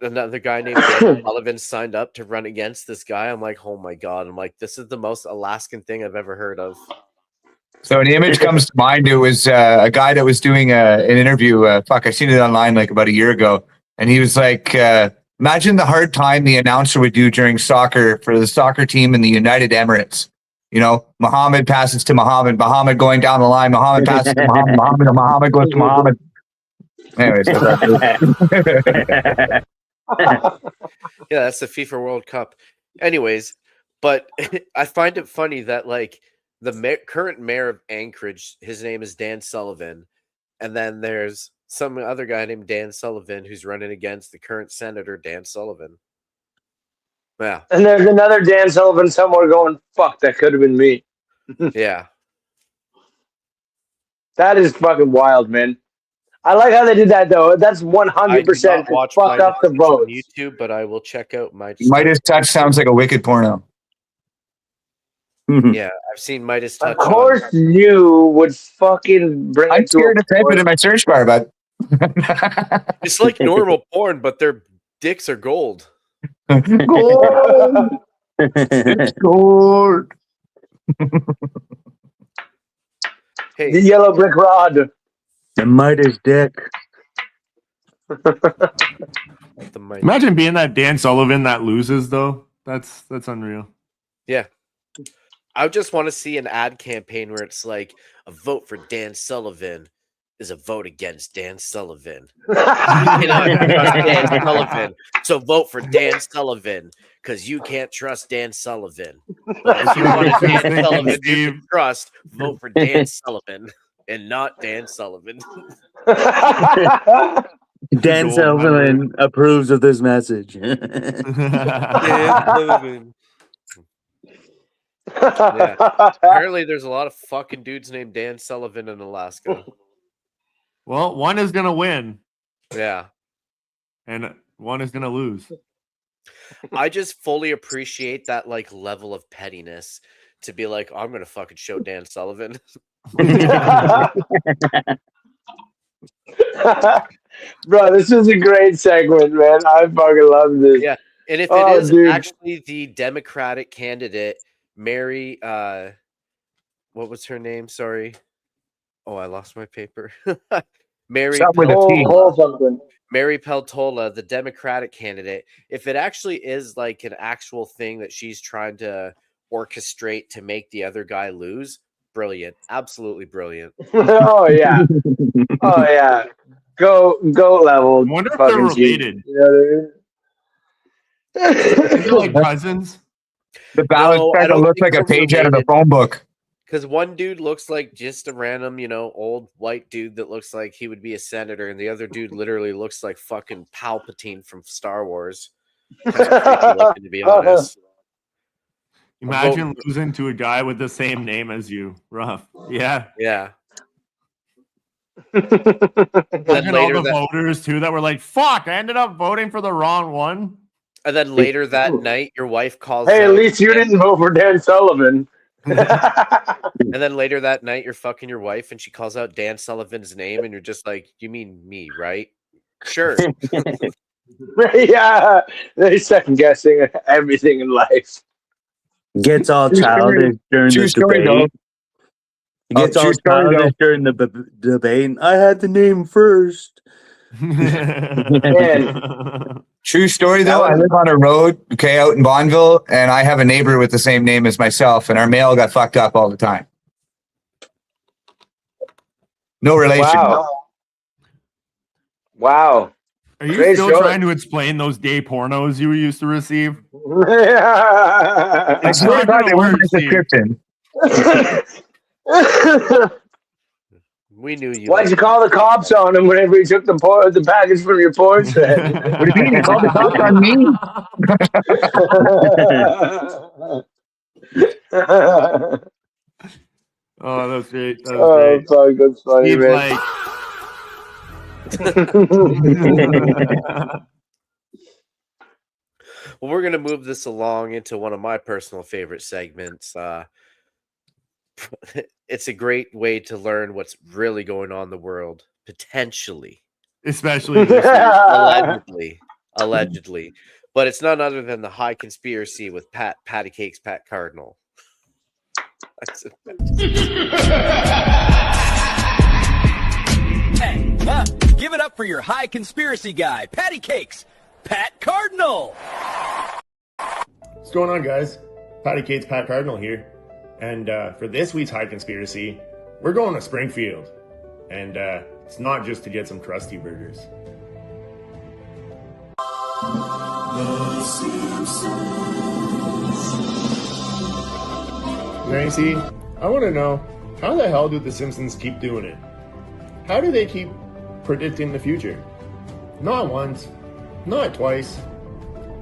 another guy named Dan Sullivan signed up to run against this guy. I'm like, oh my god. I'm like, this is the most Alaskan thing I've ever heard of. So an image comes to mind. It was a guy that was doing an interview. I seen it online about a year ago. And he was like, imagine the hard time the announcer would do during soccer for the soccer team in the United Emirates. Muhammad passes to Muhammad, Muhammad going down the line, Muhammad passes to Muhammad, Muhammad goes to Muhammad. Anyways. Yeah, that's the FIFA World Cup. Anyways, but I find it funny that the current mayor of Anchorage, his name is Dan Sullivan, and then there's some other guy named Dan Sullivan who's running against the current senator, Dan Sullivan. Yeah. And there's another Dan Sullivan somewhere going, fuck, that could have been me. Yeah. That is fucking wild, man. I like how they did that, though. That's 100% to fuck up the vote. On YouTube, but I will check out Midas Touch sounds like a wicked porno. Yeah, I've seen Midas Touch. Of course you would fucking bring I'm scared to type it in my search bar, but it's like normal porn, but their dicks are gold. Gold. It's gold. Hey, the yellow brick rod. The Midas dick. Imagine being that Dan Sullivan that loses, though. That's unreal. Yeah. I just want to see an ad campaign where it's like a vote for Dan Sullivan is a vote against Dan Sullivan. You cannot trust Dan Sullivan, so vote for Dan Sullivan because you can't trust Dan Sullivan. But if you want a Dan Sullivan you can trust, vote for Dan Sullivan and not Dan Sullivan. Dan Sullivan approves of this message. Dan Sullivan. Yeah. Apparently, there's a lot of fucking dudes named Dan Sullivan in Alaska. Well, one is gonna win. Yeah. And one is gonna lose. I just fully appreciate that like level of pettiness to be like, I'm gonna fucking show Dan Sullivan. Bro, this is a great segment, man. I fucking love this. Yeah. And if it is actually the Democratic candidate, Mary, what was her name? Sorry. Oh, I lost my paper. Mary Peltola, the Democratic candidate. If it actually is like an actual thing that she's trying to orchestrate to make the other guy lose, brilliant. Absolutely brilliant. Oh yeah. Oh yeah. Go level. I wonder if they're related. You know what I mean? Is it like cousins? The ballot's trying to look like a page out of the phone book. Because one dude looks like just a random, old white dude that looks like he would be a senator, and the other dude literally looks like fucking Palpatine from Star Wars. Kind of creepy looking, to be honest. Imagine losing to a guy with the same name as you. Rough. Yeah. Yeah. Imagine all the voters too that were like, fuck, I ended up voting for the wrong one. And then later that night, your wife calls. Hey, at least you didn't vote for Dan Sullivan. And then later that night, you're fucking your wife, and she calls out Dan Sullivan's name, and you're just like, "You mean me, right?" Sure. Yeah, they're second guessing everything in life. Gets all childish during the debate. Gets all childish during the debate. I had the name first. True story, though. I live on a road, out in Bonneville, and I have a neighbor with the same name as myself, and our mail got fucked up all the time. No relation. Wow. Are you still trying to explain those gay pornos you used to receive? I swear to God, they weren't in the description. We knew you. Why'd you call the cops on him whenever he took the package from your porch? What do you mean? You called the cops on me? Oh, that's great. That was great. Fuck, that's funny, man. Well, we're gonna move this along into one of my personal favorite segments. It's a great way to learn what's really going on in the world, potentially. Especially allegedly. But it's none other than the High Conspiracy with Patty Cakes, Pat Cardinal. Hey, give it up for your High Conspiracy guy, Patty Cakes, Pat Cardinal. What's going on, guys? Patty Cakes, Pat Cardinal here. And for this week's High Conspiracy, we're going to Springfield. And it's not just to get some crusty burgers. Nancy, I want to know, how the hell do the Simpsons keep doing it? How do they keep predicting the future? Not once, not twice,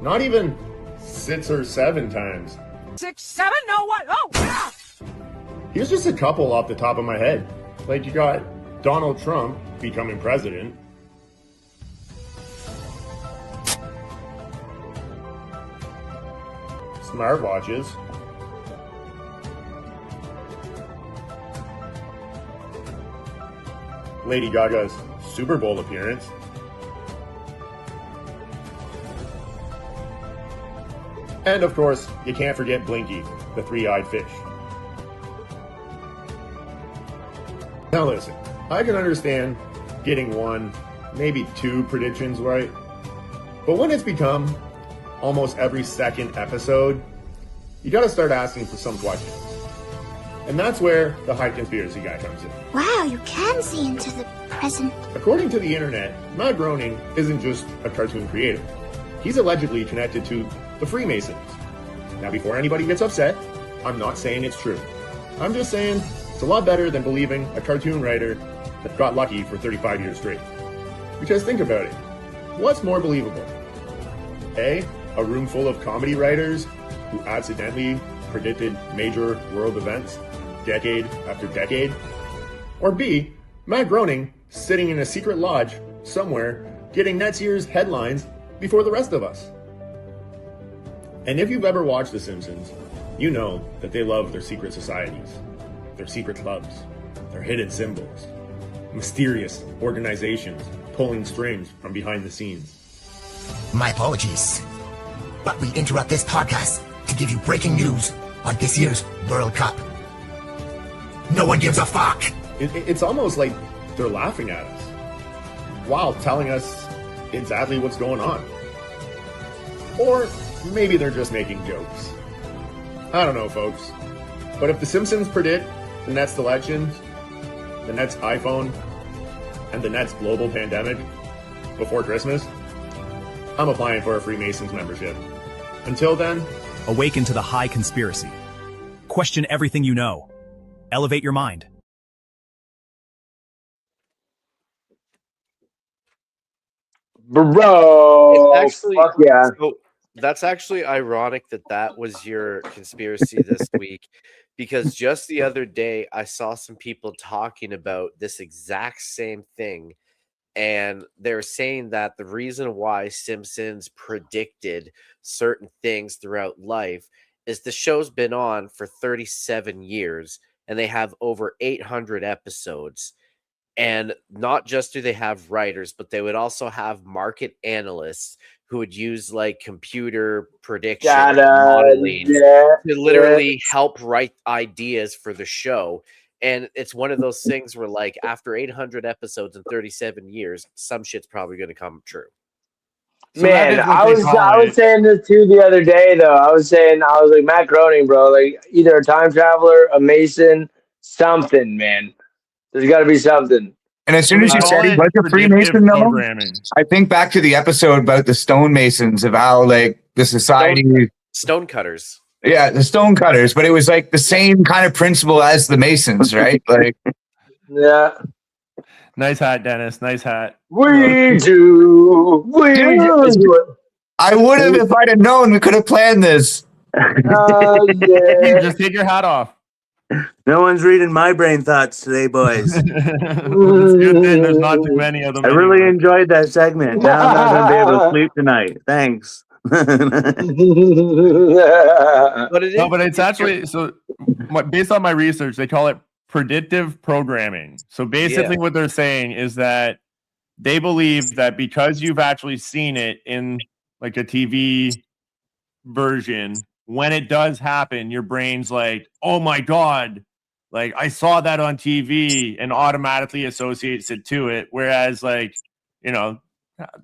not even 6 or 7 times. 6, 7, no what? Oh! Ah! Here's just a couple off the top of my head. Like, you got Donald Trump becoming president. Smartwatches. Lady Gaga's Super Bowl appearance. And of course, you can't forget Blinky, the three-eyed fish. Now listen, I can understand getting 1, maybe 2 predictions right, but when it's become almost every second episode, you gotta start asking for some questions. And that's where the High Conspiracy guy comes in. Wow, you can see into the present. According to the internet, Matt Groening isn't just a cartoon creator. He's allegedly connected to the Freemasons. Now, before anybody gets upset, I'm not saying it's true. I'm just saying it's a lot better than believing a cartoon writer that got lucky for 35 years straight. Because think about it. What's more believable? A room full of comedy writers who accidentally predicted major world events decade after decade? Or B, Matt Groening sitting in a secret lodge somewhere getting next year's headlines before the rest of us? And if you've ever watched The Simpsons, you know that they love their secret societies, their secret clubs, their hidden symbols, mysterious organizations pulling strings from behind the scenes. My apologies, but we interrupt this podcast to give you breaking news on this year's World Cup. No one gives a fuck. It's almost like they're laughing at us while telling us exactly what's going on. Or maybe they're just making jokes. I don't know, folks. But if The Simpsons predict the next election, the next iPhone, and the next global pandemic before Christmas, I'm applying for a Freemasons membership. Until then, awaken to the high conspiracy. Question everything you know. Elevate your mind. Bro, It's actually, fuck yeah. So that's actually ironic that was your conspiracy this week, because just the other day I saw some people talking about this exact same thing, and they're saying that the reason why Simpsons predicted certain things throughout life is the show's been on for 37 years and they have over 800 episodes. And not just do they have writers, but they would also have market analysts who would use like computer prediction modeling to literally help write ideas for the show. And it's one of those things where, like, after 800 episodes in 37 years, some shit's probably going to come true. So Man, I was saying this too the other day though. I was like, Matt Groening, bro, like either a time traveler, a Mason, something, man. There's got to be something. And as soon as you said he was a Freemason, though, I think back to the episode about the stonemasons of how, like, the society... Stonecutters. Yeah, the stonecutters, but it was like the same kind of principle as the Masons, right? Like, yeah. Nice hat, Dennis. Nice hat. We do. I would have if I'd have known. We could have planned this. Yeah. Just take your hat off. No one's reading my brain thoughts today, boys. It's good thing there's not too many of them. I really enjoyed that segment. Now I'm not going to be able to sleep tonight. Thanks. But it's actually based on my research, they call it predictive programming. So basically what they're saying is that they believe that because you've actually seen it in like a TV version, when it does happen, your brain's like, oh my God, like I saw that on TV, and automatically associates it to it. Whereas, like, you know,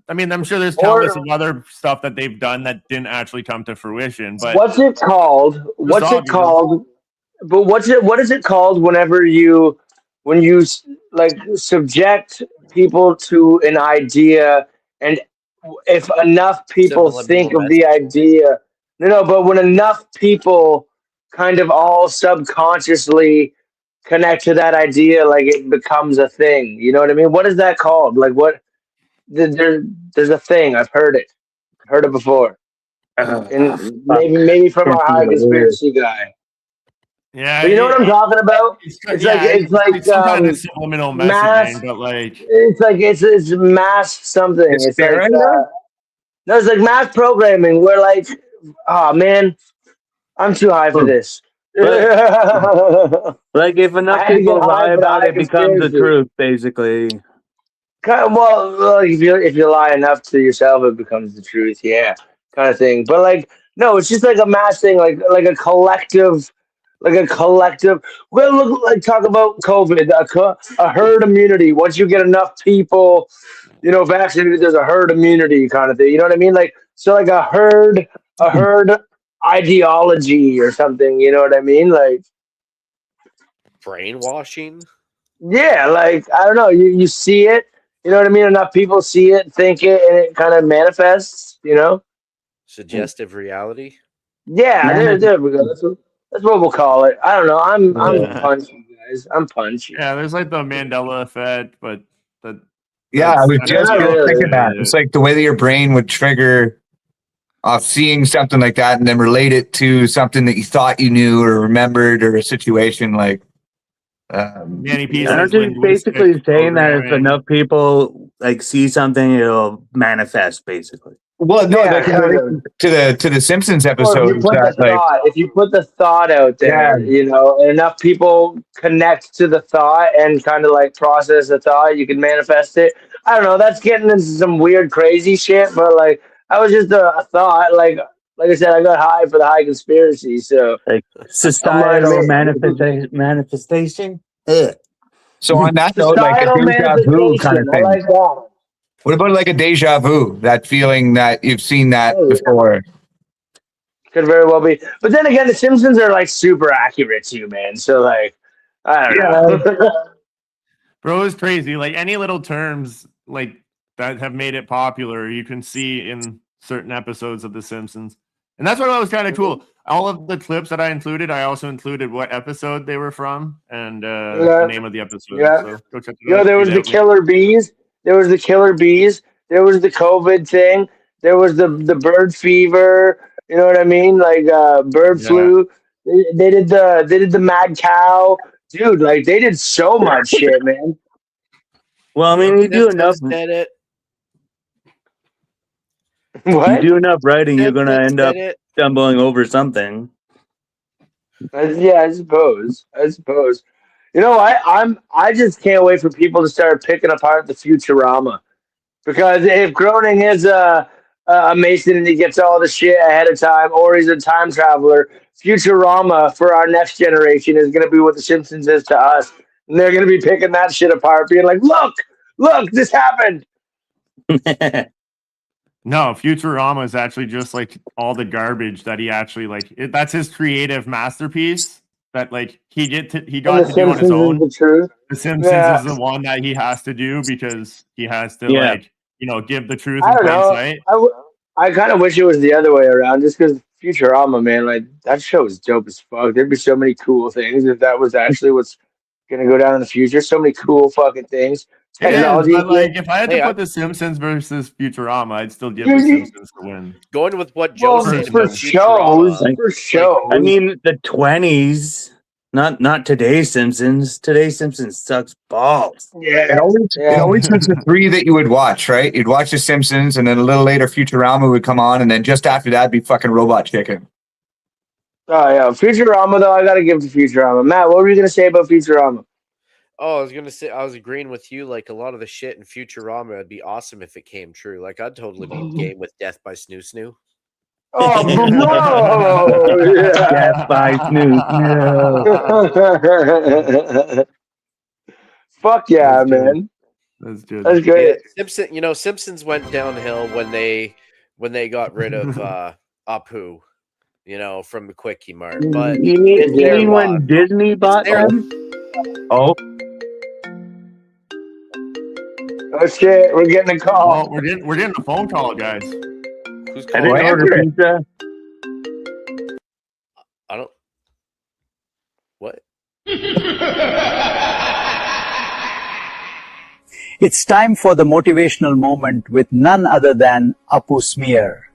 I mean, I'm sure there's countless of other stuff that they've done that didn't actually come to fruition. But what's it called? What is it called whenever when you like subject people to an idea, and if enough people think of the idea, but when enough people kind of all subconsciously connect to that idea, like it becomes a thing. You know what I mean? What is that called? Like what? There's a thing. I've heard it. I've heard it before. And maybe from our high conspiracy guy. Yeah, but you know what I'm talking about? It's like some kind of subliminal messaging, but like it's mass something. It's like no, it's like mass programming. Where like, oh man, I'm too high for this. Like if enough people lie about it, becomes the truth, basically. Well, if you lie enough to yourself, it becomes the truth. Yeah, kind of thing. But like, no, it's just like a mass thing, like a collective. Well, look, like talk about COVID, a herd immunity. Once you get enough people, vaccinated, there's a herd immunity kind of thing. You know what I mean? Like, so like a herd ideology or something. You know what I mean? Like brainwashing. Yeah, like I don't know, you see it, you know what I mean? Enough people see it, think it, and it kind of manifests, you know? Suggestive reality. Yeah, there we go. That's what we'll call it. I don't know. I'm Yeah. punchy, guys. I'm punchy. Yeah, there's like the Mandela effect, but that Yeah, I was that's No, just not how gonna else to think really. of that. say It's it. like the way that your brain would trigger off seeing something like that and then relate it to something that you thought you knew or remembered or a situation like Manny P Aren't says you linguistic basically saying that if programming. enough people like see something, it'll manifest? Basically, well no Yeah, like in kind of. relation to the Simpsons Or if you episodes put the that like thought out yeah there, you know, and enough people connect to the thought and kind of like process the thought, you can manifest it. I don't know. That's getting into some weird, crazy shit, but like, I was just a thought. Like I said, I got high for the high conspiracy, so like I'm like, societal manifestation. Ugh. so on that note like a societal deja vu kind manifestation. of I thing. like that. What about like a deja vu, that feeling that you've seen that Oh, yeah. before? Could very well be. But then again, the Simpsons are like super accurate too, man. So like, I Yeah. don't know. Bro, it's crazy. Like any little terms like that have made it popular, you can see in certain episodes of The Simpsons. And that's what was kind of cool. All of the clips that I included, I also included what episode they were from and the Yeah, name of the episode. yeah. So go check You it know, out. there Get was the out. killer bees. There was the killer bees. There was the COVID thing. There was the bird fever. You know what I mean? Like bird Yeah. flu. They did the mad cow, dude. Like they did so much shit, man. Well, I mean, The you do enough. Simpsons did it. You What? do enough writing, you're gonna Simpsons end did up it. stumbling over something. Yeah, I suppose. I suppose. You know, I just can't wait for people to start picking apart the Futurama. Because if Groening is a Mason and he gets all the shit ahead of time, or he's a time traveler, Futurama for our next generation is going to be what The Simpsons is to us. And they're going to be picking that shit apart, being like, look, this happened. No, Futurama is actually just like all the garbage that he actually that's his creative masterpiece that like he And got The to do on his Simpsons is own. the truth. The Simpsons Yeah. is the one that he has to do because he has to Yeah. give the truth I in don't plain know. sight. I kind of wish it was the other way around, just because Futurama, man, like that show is dope as fuck. There'd be so many cool things if that was actually what's gonna go down in the future. So many cool fucking things. It is, Technology. but like if I had to Hey, put The Simpsons versus Futurama, I'd still give You- The you- Simpsons the win. Going with what Joe Well, said for about shows, Futurama. for shows. I mean, the 20s, not today's Simpsons. Today's Simpsons sucks balls. Yeah, It always was the three that you would watch, right? You'd watch The Simpsons, and then a little later Futurama would come on, and then just after that, be fucking Robot Chicken. Oh yeah, Futurama though. I gotta give to Futurama. Matt, what were you gonna say about Futurama? Oh, I was gonna say I was agreeing with you. Like a lot of the shit in Futurama, it'd be awesome if it came true. Like I'd totally be game with Death by Snoo Snoo. Oh no! Death by Snoop. No. Fuck yeah, That's good. man. That's good. That's great. Yeah, Simpsons went downhill when they got rid of Apu, from the Quickie Mart. But You it's mean their loss. when Disney bought their- them? Oh, Oh shit, we're getting a call. Oh, we're getting a phone call, guys. Who's I calling? didn't order pizza. I don't. What? It's time for the motivational moment with none other than Apu Smear.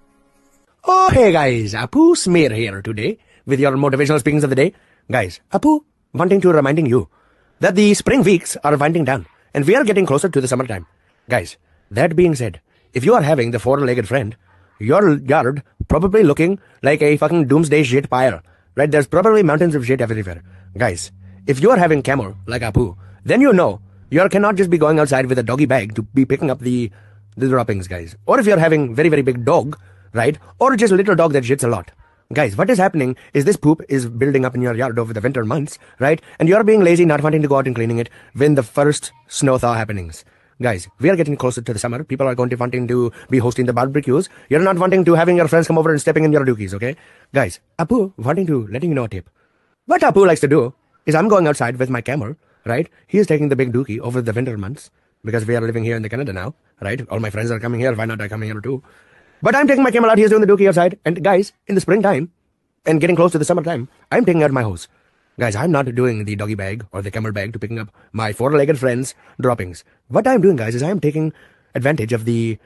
Oh, hey guys, Apu Smear here today with your motivational speakings of the day. Guys, Apu wanting to reminding you that the spring weeks are winding down and we are getting closer to the summertime. Guys, that being said, if you are having the four-legged friend, your yard probably looking like a fucking doomsday shit pile, right? There's probably mountains of shit everywhere. Guys, if you are having camel like Apu, then you know you cannot just be going outside with a doggy bag to be picking up the droppings, guys. Or if you're having very, very big dog, right? Or just a little dog that shits a lot. Guys, what is happening is this poop is building up in your yard over the winter months, right? And you're being lazy, not wanting to go out and cleaning it when the first snow thaw happenings. Guys, we are getting closer to the summer. People are going to wanting to be hosting the barbecues. You're not wanting to having your friends come over and stepping in your dookies, okay? Guys, Apu wanting to letting you know a tip. What Apu likes to do is I'm going outside with my camel, right? He is taking the big dookie over the winter months because we are living here in the Canada now, right? All my friends are coming here. Why not I come here too? But I'm taking my camel out. He's doing the dookie outside. And guys, in the springtime and getting close to the summertime, I'm taking out my hose. Guys, I'm not doing the doggy bag or the camel bag to picking up my four-legged friends' droppings. What I'm doing, guys, is I'm taking advantage of the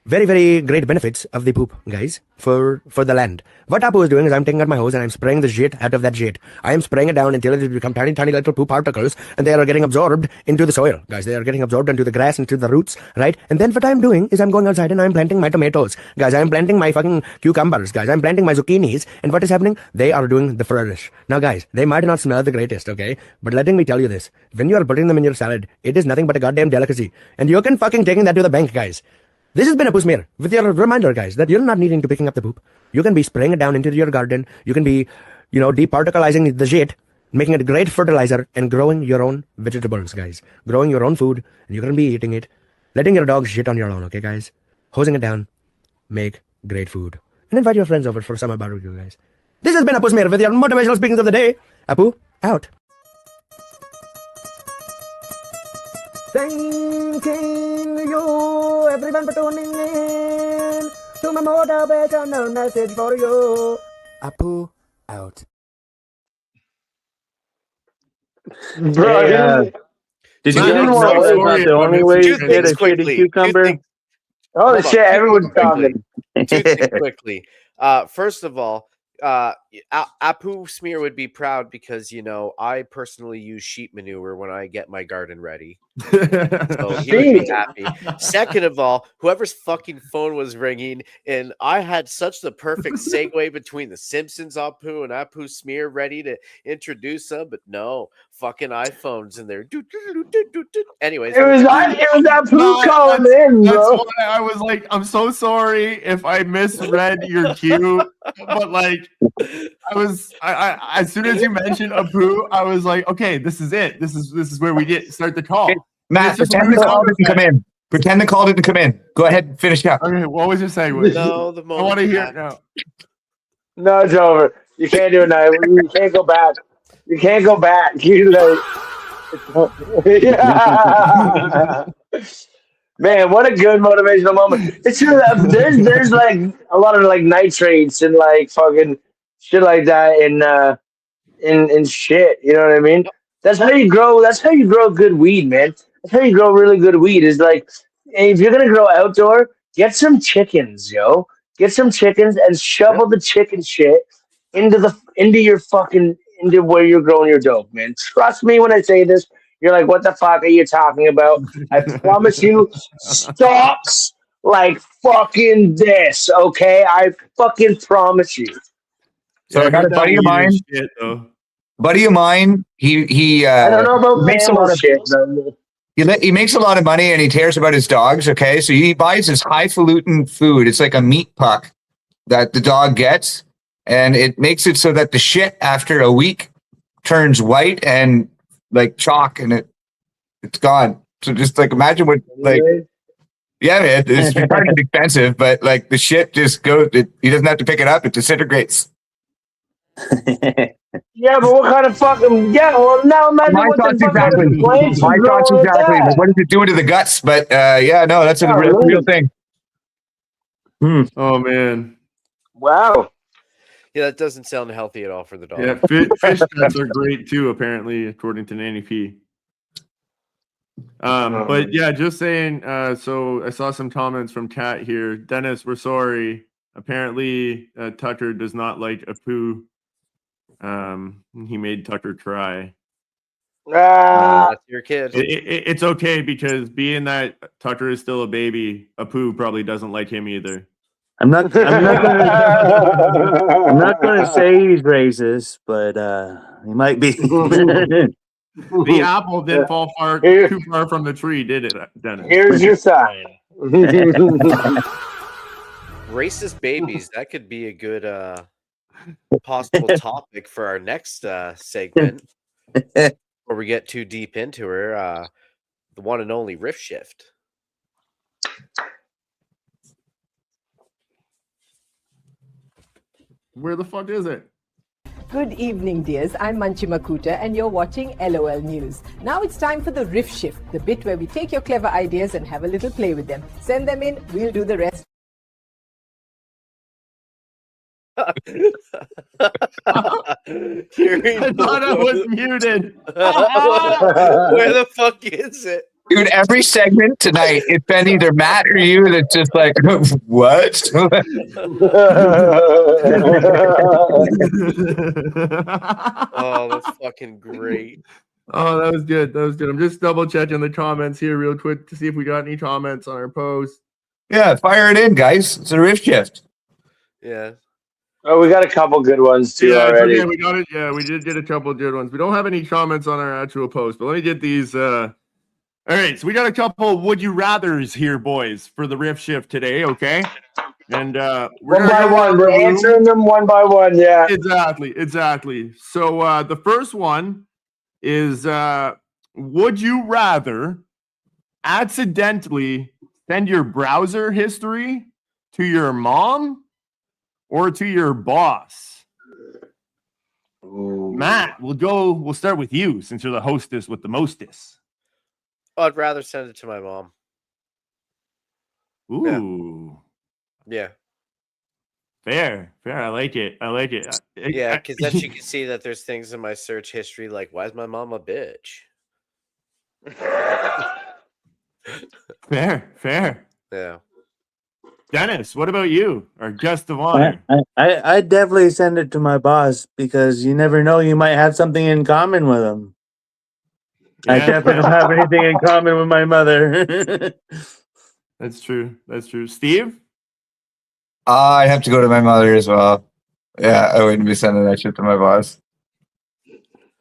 very, very great benefits of the poop, guys, for the land. What Apu is doing is I'm taking out my hose and I'm spraying the shit out of that shit. I am spraying it down until it become tiny, tiny little poop particles, and they are getting absorbed into the soil, guys. They are getting absorbed into the grass, into the roots, right? And then what I'm doing is I'm going outside and I'm planting my tomatoes, guys. I'm planting my fucking cucumbers, guys. I'm planting my zucchinis, and what is happening? They are doing the flourish. Now, guys, they might not smell the greatest, okay? But letting me tell you this, when you are putting them in your salad, it is nothing but a goddamn delicacy, and you can fucking taking that to the bank, guys. This has been a Poo Smear with your reminder, guys, that you're not needing to picking up the poop. You can be spraying it down into your garden. You can be, departicleizing the shit, making it great fertilizer, and growing your own vegetables, guys. Growing your own food, and you can be eating it. Letting your dog shit on your own, okay, guys? Hosing it down. Make great food. And invite your friends over for summer barbecue, guys. This has been a Poo Smear with your motivational speakings of the day. Apu, out. Thanking you, everyone, for tuning in to my motivational message for you. Apu, out. Bro, Did you you didn't guys want know to that's wait. not the only way to get a shitty cucumber? Holy shit, everyone's talking. Two things quickly. First of all, Apu Smear would be proud because I personally use sheep manure when I get my garden ready. So he would be happy. Second of all, whoever's fucking phone was ringing, and I had such the perfect segue between the Simpsons Apu and Apu Smear ready to introduce them, but no, fucking iPhones in there. Anyways, It was Apu calling in, That's bro. why I was like, I'm so sorry if I misread your cue, but like, I as soon as you mentioned Apu, I was like, okay, this is it. This is where we start the call. Matt, pretend the call didn't come in. Pretend the call didn't come in. Go ahead and finish up. Okay, what was your segue? No, the I moment want to hear that- it now. No, it's over. You can't do it now. You can't go back. You can't go back. You like, yeah. Man, what a good motivational moment. It's true that there's like a lot of like nitrates and like fucking shit like that in shit. You know what I mean? That's how you grow. That's how you grow good weed, man. That's how you grow really good weed. Is like if you're gonna grow outdoor, get some chickens, yo. Get some chickens and shovel the chicken shit into where you're growing your dope, man. Trust me when I say this. You're like, what the fuck are you talking about? I promise you, stalks like fucking this, okay? I fucking promise you. So I got a buddy of mine. Shit, though. Buddy of mine, he I don't know about makes a camel lot of shit, though. he makes a lot of money and he cares about his dogs. Okay, so he buys this highfalutin food. It's like a meat puck that the dog gets, and it makes it so that the shit after a week turns white and like chalk, and it's gone. So just like imagine what like. Yeah, man, it's kind of expensive, but like the shit just goes. He doesn't have to pick it up; it disintegrates. Yeah, but what kind of fucking Well, now imagine My what thoughts the fuck kind exactly. of plants My you thoughts grow with exactly. that. Like, what does it do to the guts? But yeah, no, that's a real thing. Oh man. Wow. Yeah, that doesn't sound healthy at all for the dog. Yeah, fish guts are great too, apparently, according to Nanny P. But yeah, just saying. So I saw some comments from Kat here. Dennis, we're sorry. Apparently, Tucker does not like Apu. He made Tucker cry. That's your kid. It's okay because being that Tucker is still a baby, Apu probably doesn't like him either. I'm not gonna say he's racist, but he might be. The apple didn't fall too far from the tree, did it, Dennis? Here's your sign. Racist babies. That could be a good possible topic for our next segment. Before we get too deep into her, the one and only Riff Shift. Where the fuck is it? Good evening, dears. I'm Manchi Makuta, and you're watching LOL News. Now it's time for the Riff Shift, the bit where we take your clever ideas and have a little play with them. Send them in, we'll do the rest. I thought I was muted. Where the fuck is it? Dude, every segment tonight, it's been either Matt or you that's just like, what? Oh, that's fucking great. Oh, that was good. That was good. I'm just double checking the comments here real quick to see if we got any comments on our post. Yeah, fire it in, guys. It's a riff shift. Yeah. Oh, we got a couple good ones too Yeah, already. okay, we got it. Yeah, we did get a couple of good ones. We don't have any comments on our actual post, but let me get these. All right, so we got a couple would you rathers here, boys, for the riff shift today. Okay, and one by one, we're answering them one by one. Yeah, exactly. So the first one is would you rather accidentally send your browser history to your mom or to your boss? Ooh. Matt, we'll start with you since you're the hostess with the mostest. I'd rather send it to my mom. Ooh. Yeah. Fair. I like it. Yeah, because then she can see that there's things in my search history like, why is my mom a bitch? Fair. Yeah. Dennis, what about you? Our guest of honor. I definitely send it to my boss because you never know, you might have something in common with him. Yeah. I definitely don't have anything in common with my mother. That's true. Steve? I'd have to go to my mother as well. Yeah, I wouldn't be sending that shit to my boss.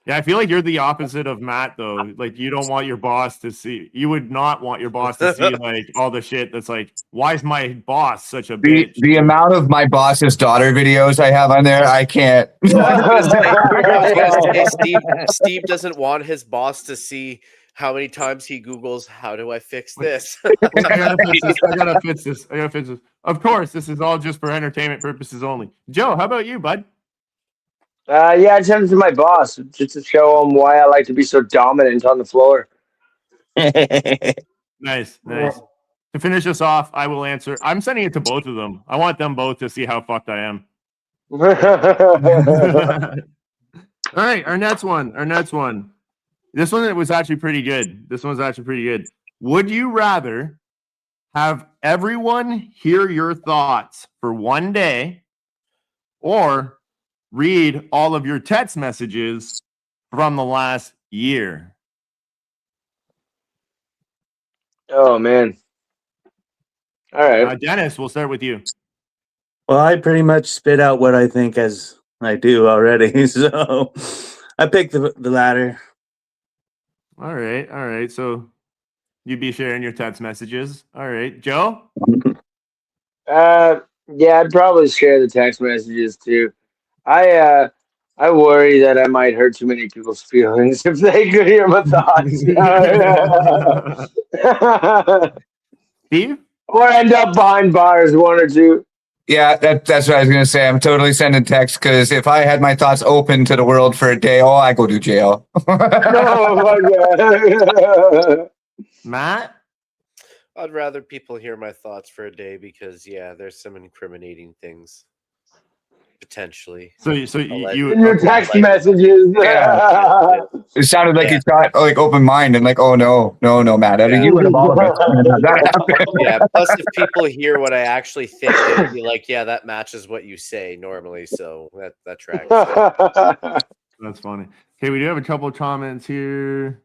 Yeah, I feel like you're the opposite of Matt, though. Like, you don't want your boss to see. You would not want your boss to see, like, all the shit that's like, why is my boss such a bitch? The amount of my boss's daughter videos I have on there, I can't. Steve doesn't want his boss to see how many times he Googles, how do I fix this? I gotta fix this. Of course, this is all just for entertainment purposes only. Joe, how about you, bud? Yeah, I send it to my boss just to show him why I like to be so dominant on the floor. Nice. To finish us off, I will answer. I'm sending it to both of them. I want them both to see how fucked I am. All right, our next one. This one was actually pretty good. Would you rather have everyone hear your thoughts for one day or read all of your text messages from the last year? Oh, man. All right. Dennis, we'll start with you. Well, I pretty much spit out what I think as I do already, so I picked the latter. All right. So you'd be sharing your text messages. All right, Joe? Yeah, I'd probably share the text messages too. I worry that I might hurt too many people's feelings if they could hear my thoughts. Steve? Or end up behind bars, one or two. Yeah, that's what I was going to say. I'm totally sending text because if I had my thoughts open to the world for a day, I go to jail. Oh, my God. Matt? I'd rather people hear my thoughts for a day because, yeah, there's some incriminating things. Potentially. So you in your text messages. Yeah. It sounded like you got like open mind and like, oh no, Matt, out of you and of all of us. Yeah. Plus, if people hear what I actually think, they'd be like, "Yeah, that matches what you say normally." So that tracks. That's funny. Okay, we do have a couple of comments here.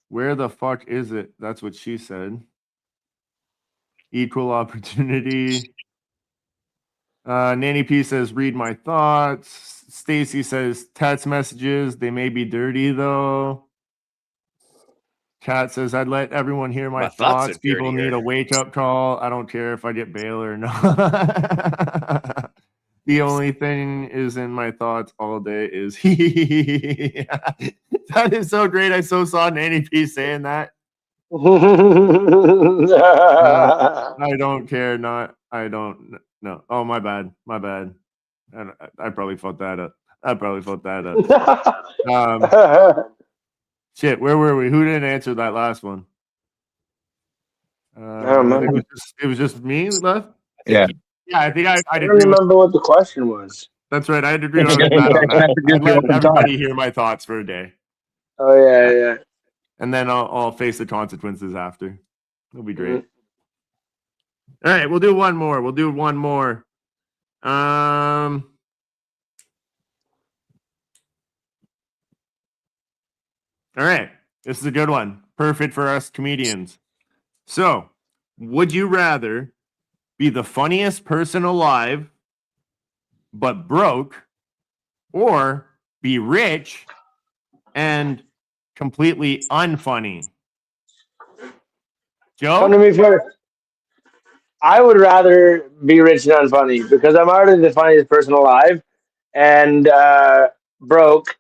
Where the fuck is it? That's what she said. Equal opportunity. Nanny P says, read my thoughts. Stacy says, text messages. They may be dirty, though. Kat says, I'd let everyone hear my thoughts. People need a wake-up call. I don't care if I get bail or not. The only thing is in my thoughts all day is he. That is so great. I so saw Nanny P saying that. I don't care. I don't. No. Oh, my bad. And I probably fucked that up. Shit, where were we? Who didn't answer that last one? I don't remember. It was just me left? Yeah. Yeah, I think I'd I don't agree with. remember what the question was. That's right. I'd agree with Matt on that. I'd let everybody hear my thoughts for a day. Oh yeah. And then I'll face the consequences after. It'll be great. All right, we'll do one more. All right, this is a good one. Perfect for us comedians. So, would you rather be the funniest person alive but broke, or be rich and completely unfunny? Joe? Come to me first. I would rather be rich and unfunny because I'm already the funniest person alive, and broke.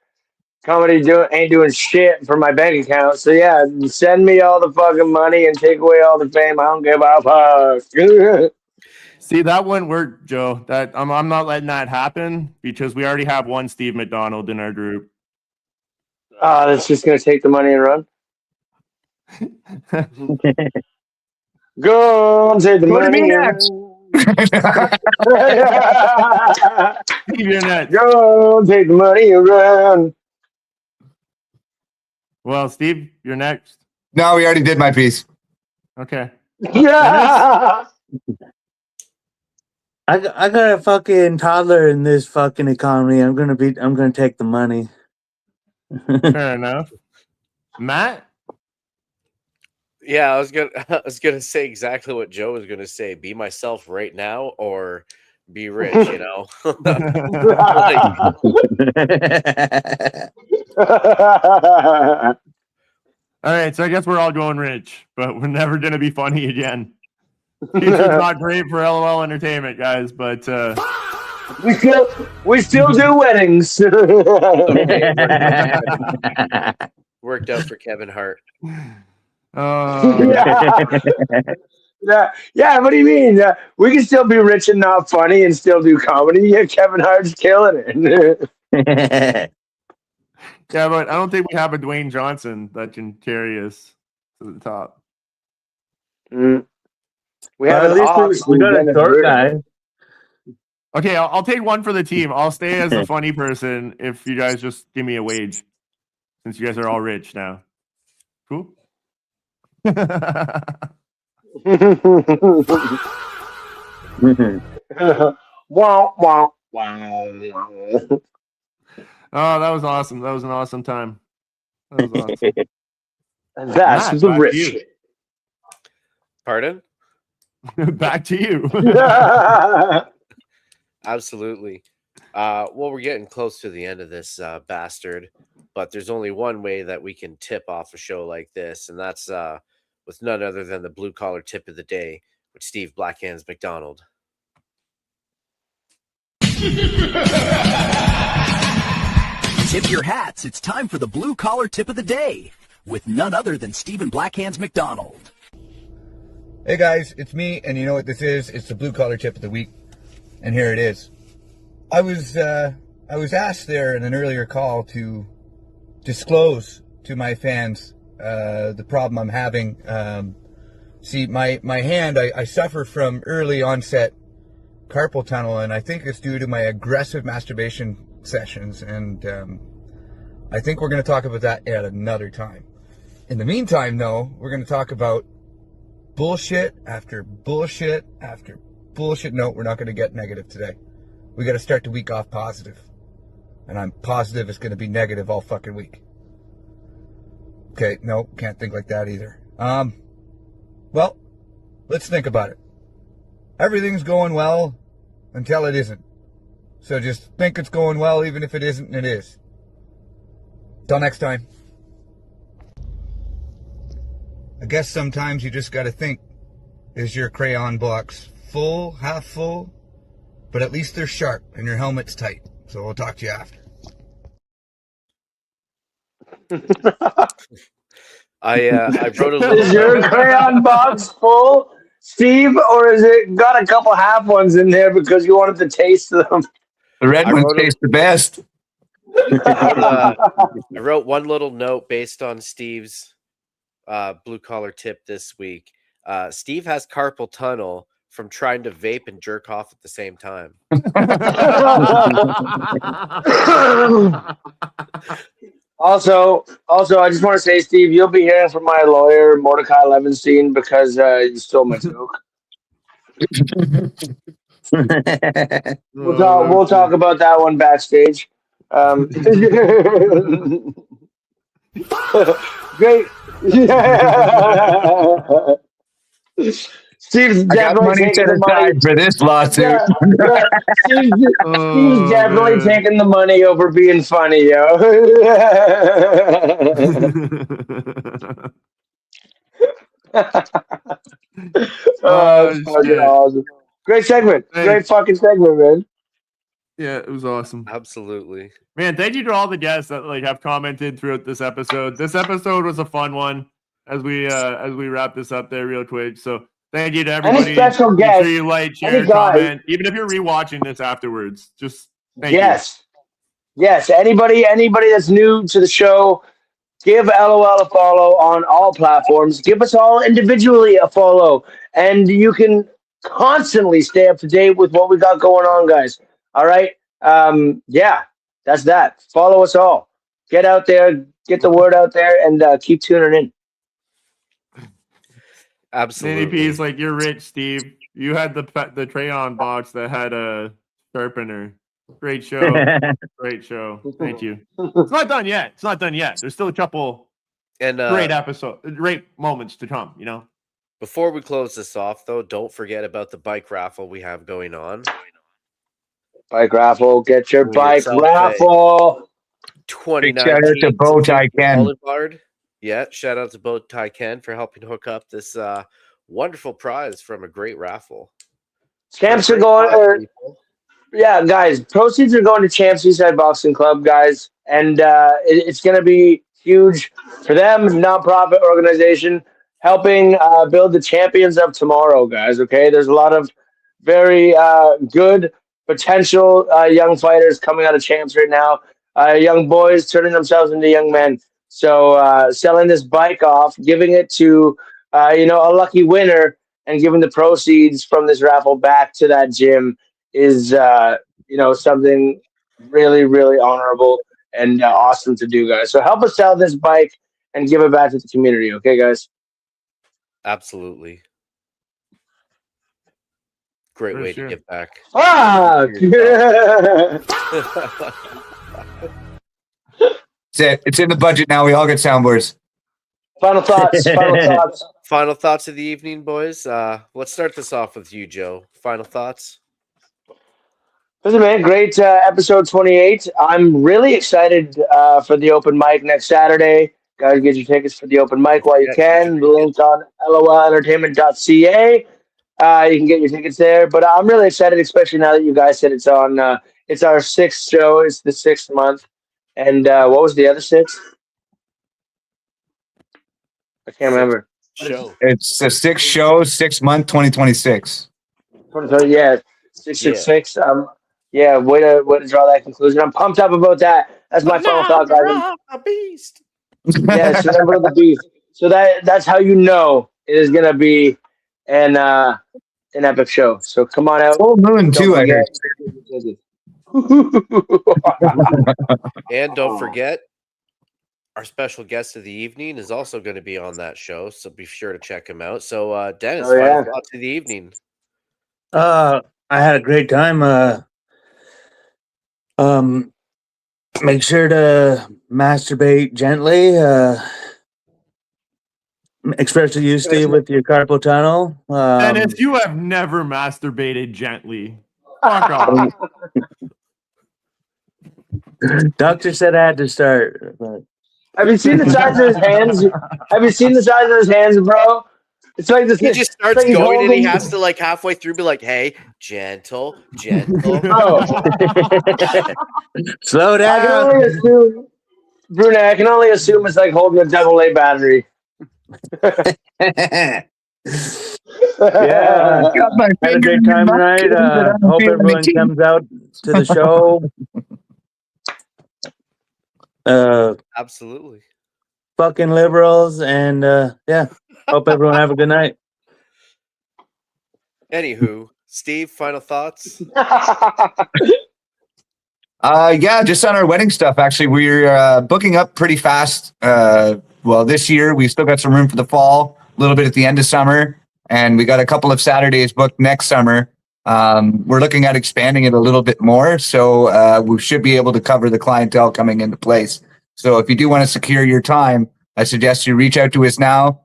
Comedy ain't doing shit for my bank account. So yeah, send me all the fucking money and take away all the fame. I don't give a fuck. See, that wouldn't work, Joe. That I'm not letting that happen because we already have one Steve McDonald in our group. That's just gonna take the money and run. Go and take the money. Steve, you're next. Go and take the money and run. Well, Steve, you're next. No, we already did my piece. Okay. Yeah. I got a fucking toddler in this fucking economy. I'm gonna take the money. Fair enough. Matt? Yeah, I was gonna say exactly what Joe was gonna say. Be myself right now, or be rich. You know. All right, so I guess we're all going rich, but we're never gonna be funny again. Future's not great for LOL Entertainment, guys, but we still do weddings. Worked out for Kevin Hart. Yeah. What do you mean? We can still be rich and not funny and still do comedy. Yeah, Kevin Hart's killing it. Yeah, but I don't think we have a Dwayne Johnson that can carry us to the top. We have at least we got a short guy. Okay, I'll take one for the team. I'll stay as a funny person if you guys just give me a wage, since you guys are all rich now. Cool. Wow, wow, wow. Oh, that was awesome. That was an awesome time. That was awesome. That's Matt, the back to rich you. shit. Pardon? Back to you. Absolutely. Well, we're getting close to the end of this bastard, but there's only one way that we can tip off a show like this, and that's with none other than the blue collar tip of the day with Steve Blackhands McDonald. Tip your hats. It's time for the blue collar tip of the day with none other than Stephen Blackhands McDonald. Hey guys, it's me, and you know what this is? It's the blue collar tip of the week, and here it is. I was asked there in an earlier call to disclose to my fans the problem I'm having. See, my hand, I suffer from early onset carpal tunnel, and I think it's due to my aggressive masturbation sessions, and I think we're going to talk about that at another time. In the meantime, though, we're going to talk about bullshit after bullshit after bullshit. No, we're not going to get negative today. We got to start the week off positive, and I'm positive it's going to be negative all fucking week. Okay, no, can't think like that either. Well, let's think about it. Everything's going well until it isn't. So just think it's going well, even if it isn't, and it is. Till next time. I guess sometimes you just gotta think, is your crayon box full, half full? But at least they're sharp and your helmet's tight. So we'll talk to you after. I wrote a little. Is your crayon box full, Steve, or is it got a couple half ones in there because you wanted to taste them? The red ones taste the best. I wrote one little note based on Steve's blue collar tip this week. Steve has carpal tunnel from trying to vape and jerk off at the same time. Also, I just want to say, Steve, you'll be hearing from my lawyer, Mordecai Levenstein, because you stole my joke. We'll talk about that one backstage. Great. Steve's I got definitely money taking set the money aside for this lawsuit. Yeah. Steve's definitely taking the money over being funny, yo. That's fucking awesome. Great segment. Great fucking segment, man. Yeah, it was awesome. Absolutely. Man, thank you to all the guests that have commented throughout this episode. This episode was a fun one as we wrap this up there real quick. So thank you to everybody. Any special Make guests, sure you like, share, any guy- comment. Even if you're rewatching this afterwards, just thank you. Yes. Anybody that's new to the show, give LOL a follow on all platforms. Give us all individually a follow, and you can constantly stay up to date with what we got going on, guys. All right. Yeah, that's that. Follow us all. Get out there, get the word out there, and keep tuning in. Absolutely. Piece, like you're rich, Steve. You had the Crayon box that had a sharpener. Great show. Great show. Thank you. It's not done yet. There's still a couple great moments to come, you know? Before we close this off, though, don't forget about the bike raffle we have going on. Bike raffle. Get your bike yourself raffle. 2019 Shout out to Bowtie Ken. Boulevard. Yeah, shout out to Bowtie Ken for helping hook up this wonderful prize from a great raffle. Champs are going, yeah, guys. Proceeds are going to Champs Seaside Boxing Club, guys, and it's going to be huge for them. Nonprofit organization helping build the champions of tomorrow, guys. Okay, there's a lot of very good potential young fighters coming out of Champs right now. Young boys turning themselves into young men. So selling this bike off, giving it to a lucky winner, and giving the proceeds from this raffle back to that gym is something really, really honorable and awesome to do, guys. So help us sell this bike and give it back to the community, okay, guys? Absolutely. Great way to give back. It's in the budget now. We all get soundboards. Final thoughts. Final thoughts of the evening, boys. Let's start this off with you, Joe. Final thoughts. Listen, man, great episode 28. I'm really excited for the open mic next Saturday. Guys, get your tickets for the open mic while you can. The link's on lolentertainment.ca. You can get your tickets there. But I'm really excited, especially now that you guys said it's on. It's our 6th show. It's the 6th month. And what was the other 6? I can't remember. It's the 6th show, 6th month, 2026. 2030, yeah, 666. Yeah, way to draw that conclusion. I'm pumped up about that. That's my final thought, guys. A beast. Yes, remember the beast. So that's how you know it is gonna be an epic show. So come on out. Full moon too, I heard. And don't forget, our special guest of the evening is also going to be on that show, so be sure to check him out. So, Dennis, final thoughts of the evening. I had a great time. Make sure to masturbate gently. Especially you, Steve, with your carpal tunnel. Dennis, you have never masturbated gently. Fuck off. Doctor said I had to start. But... Have you seen the size of his hands? Have you seen the size of his hands, bro? It's like this. He just starts going, and he has to halfway through be like, "Hey, gentle." Bro. Slow down. I can only assume, Bruna. I can only assume it's like holding a AA battery. Yeah, Got my had a finger great in your time mouth, tonight. kid, but I don't Hope feel everyone anything. comes out to the show. Absolutely. Fucking liberals, and yeah, hope everyone have a good night. Anywho, Steve, final thoughts? Yeah, just on our wedding stuff. Actually, we're booking up pretty fast. Well, this year we still got some room for the fall, a little bit at the end of summer, and we got a couple of Saturdays booked next summer. We're looking at expanding it a little bit more, so we should be able to cover the clientele coming into place. So if you do want to secure your time, I suggest you reach out to us now.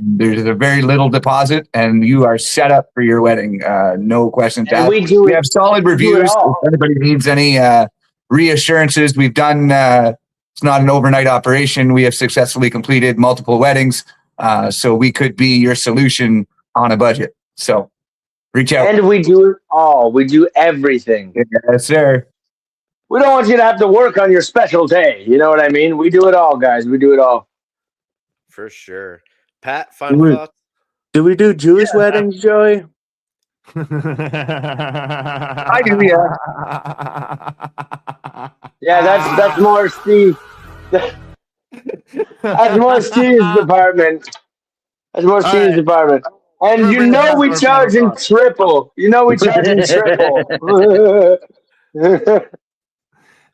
There's a very little deposit, and you are set up for your wedding. No questions And asked. We have solid we do it reviews. If all. anybody needs any reassurances, we've done. It's not an overnight operation. We have successfully completed multiple weddings, so we could be your solution on a budget. So reach out. And we do it all. We do everything. Yes, sir. We don't want you to have to work on your special day. You know what I mean? We do it all, guys. We do it all. For sure. Pat, final thoughts? Do we do Jewish weddings, Joey? I do, yeah. Yeah, that's more Steve. That's more Steve's department. That's more Steve's department. And you know we charge in triple. You know we charge in triple.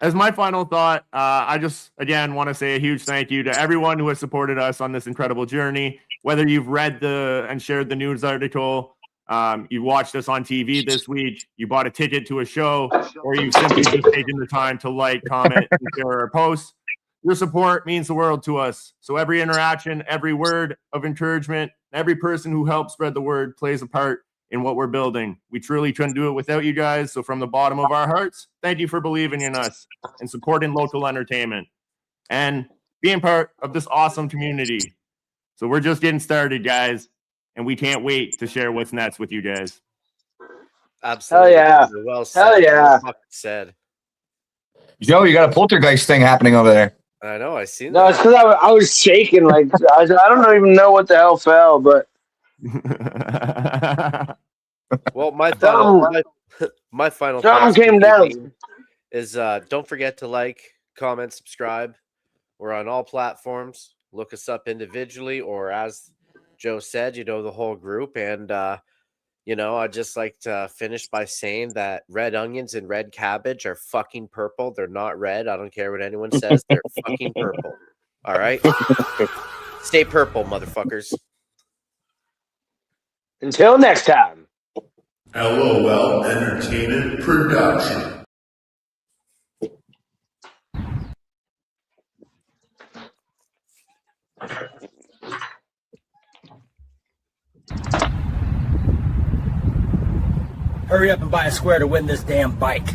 As my final thought, I just, again, want to say a huge thank you to everyone who has supported us on this incredible journey. Whether you've read and shared the news article, you watched us on TV this week, you bought a ticket to a show, or you've simply just taken the time to like, comment, and share our posts. Your support means the world to us. So every interaction, every word of encouragement, every person who helps spread the word plays a part in what we're building. We truly couldn't do it without you guys. So from the bottom of our hearts, thank you for believing in us and supporting local entertainment and being part of this awesome community. So we're just getting started, guys, and we can't wait to share what's next with you guys. Absolutely. Hell yeah. Well said. Hell yeah. Well fucking said. Joe, you got a poltergeist thing happening over there. I know. I seen No, that. it's because I was shaking. Like I don't even know what the hell fell, but Well, my final something thoughts came down. is don't forget to like, comment, subscribe. We're on all platforms. Look us up individually, or as Joe said, the whole group. And I'd just like to finish by saying that red onions and red cabbage are fucking purple. They're not red. I don't care what anyone says. They're fucking purple. All right? Stay purple, motherfuckers. Until next time. LOL Entertainment Production. Hurry up and buy a square to win this damn bike.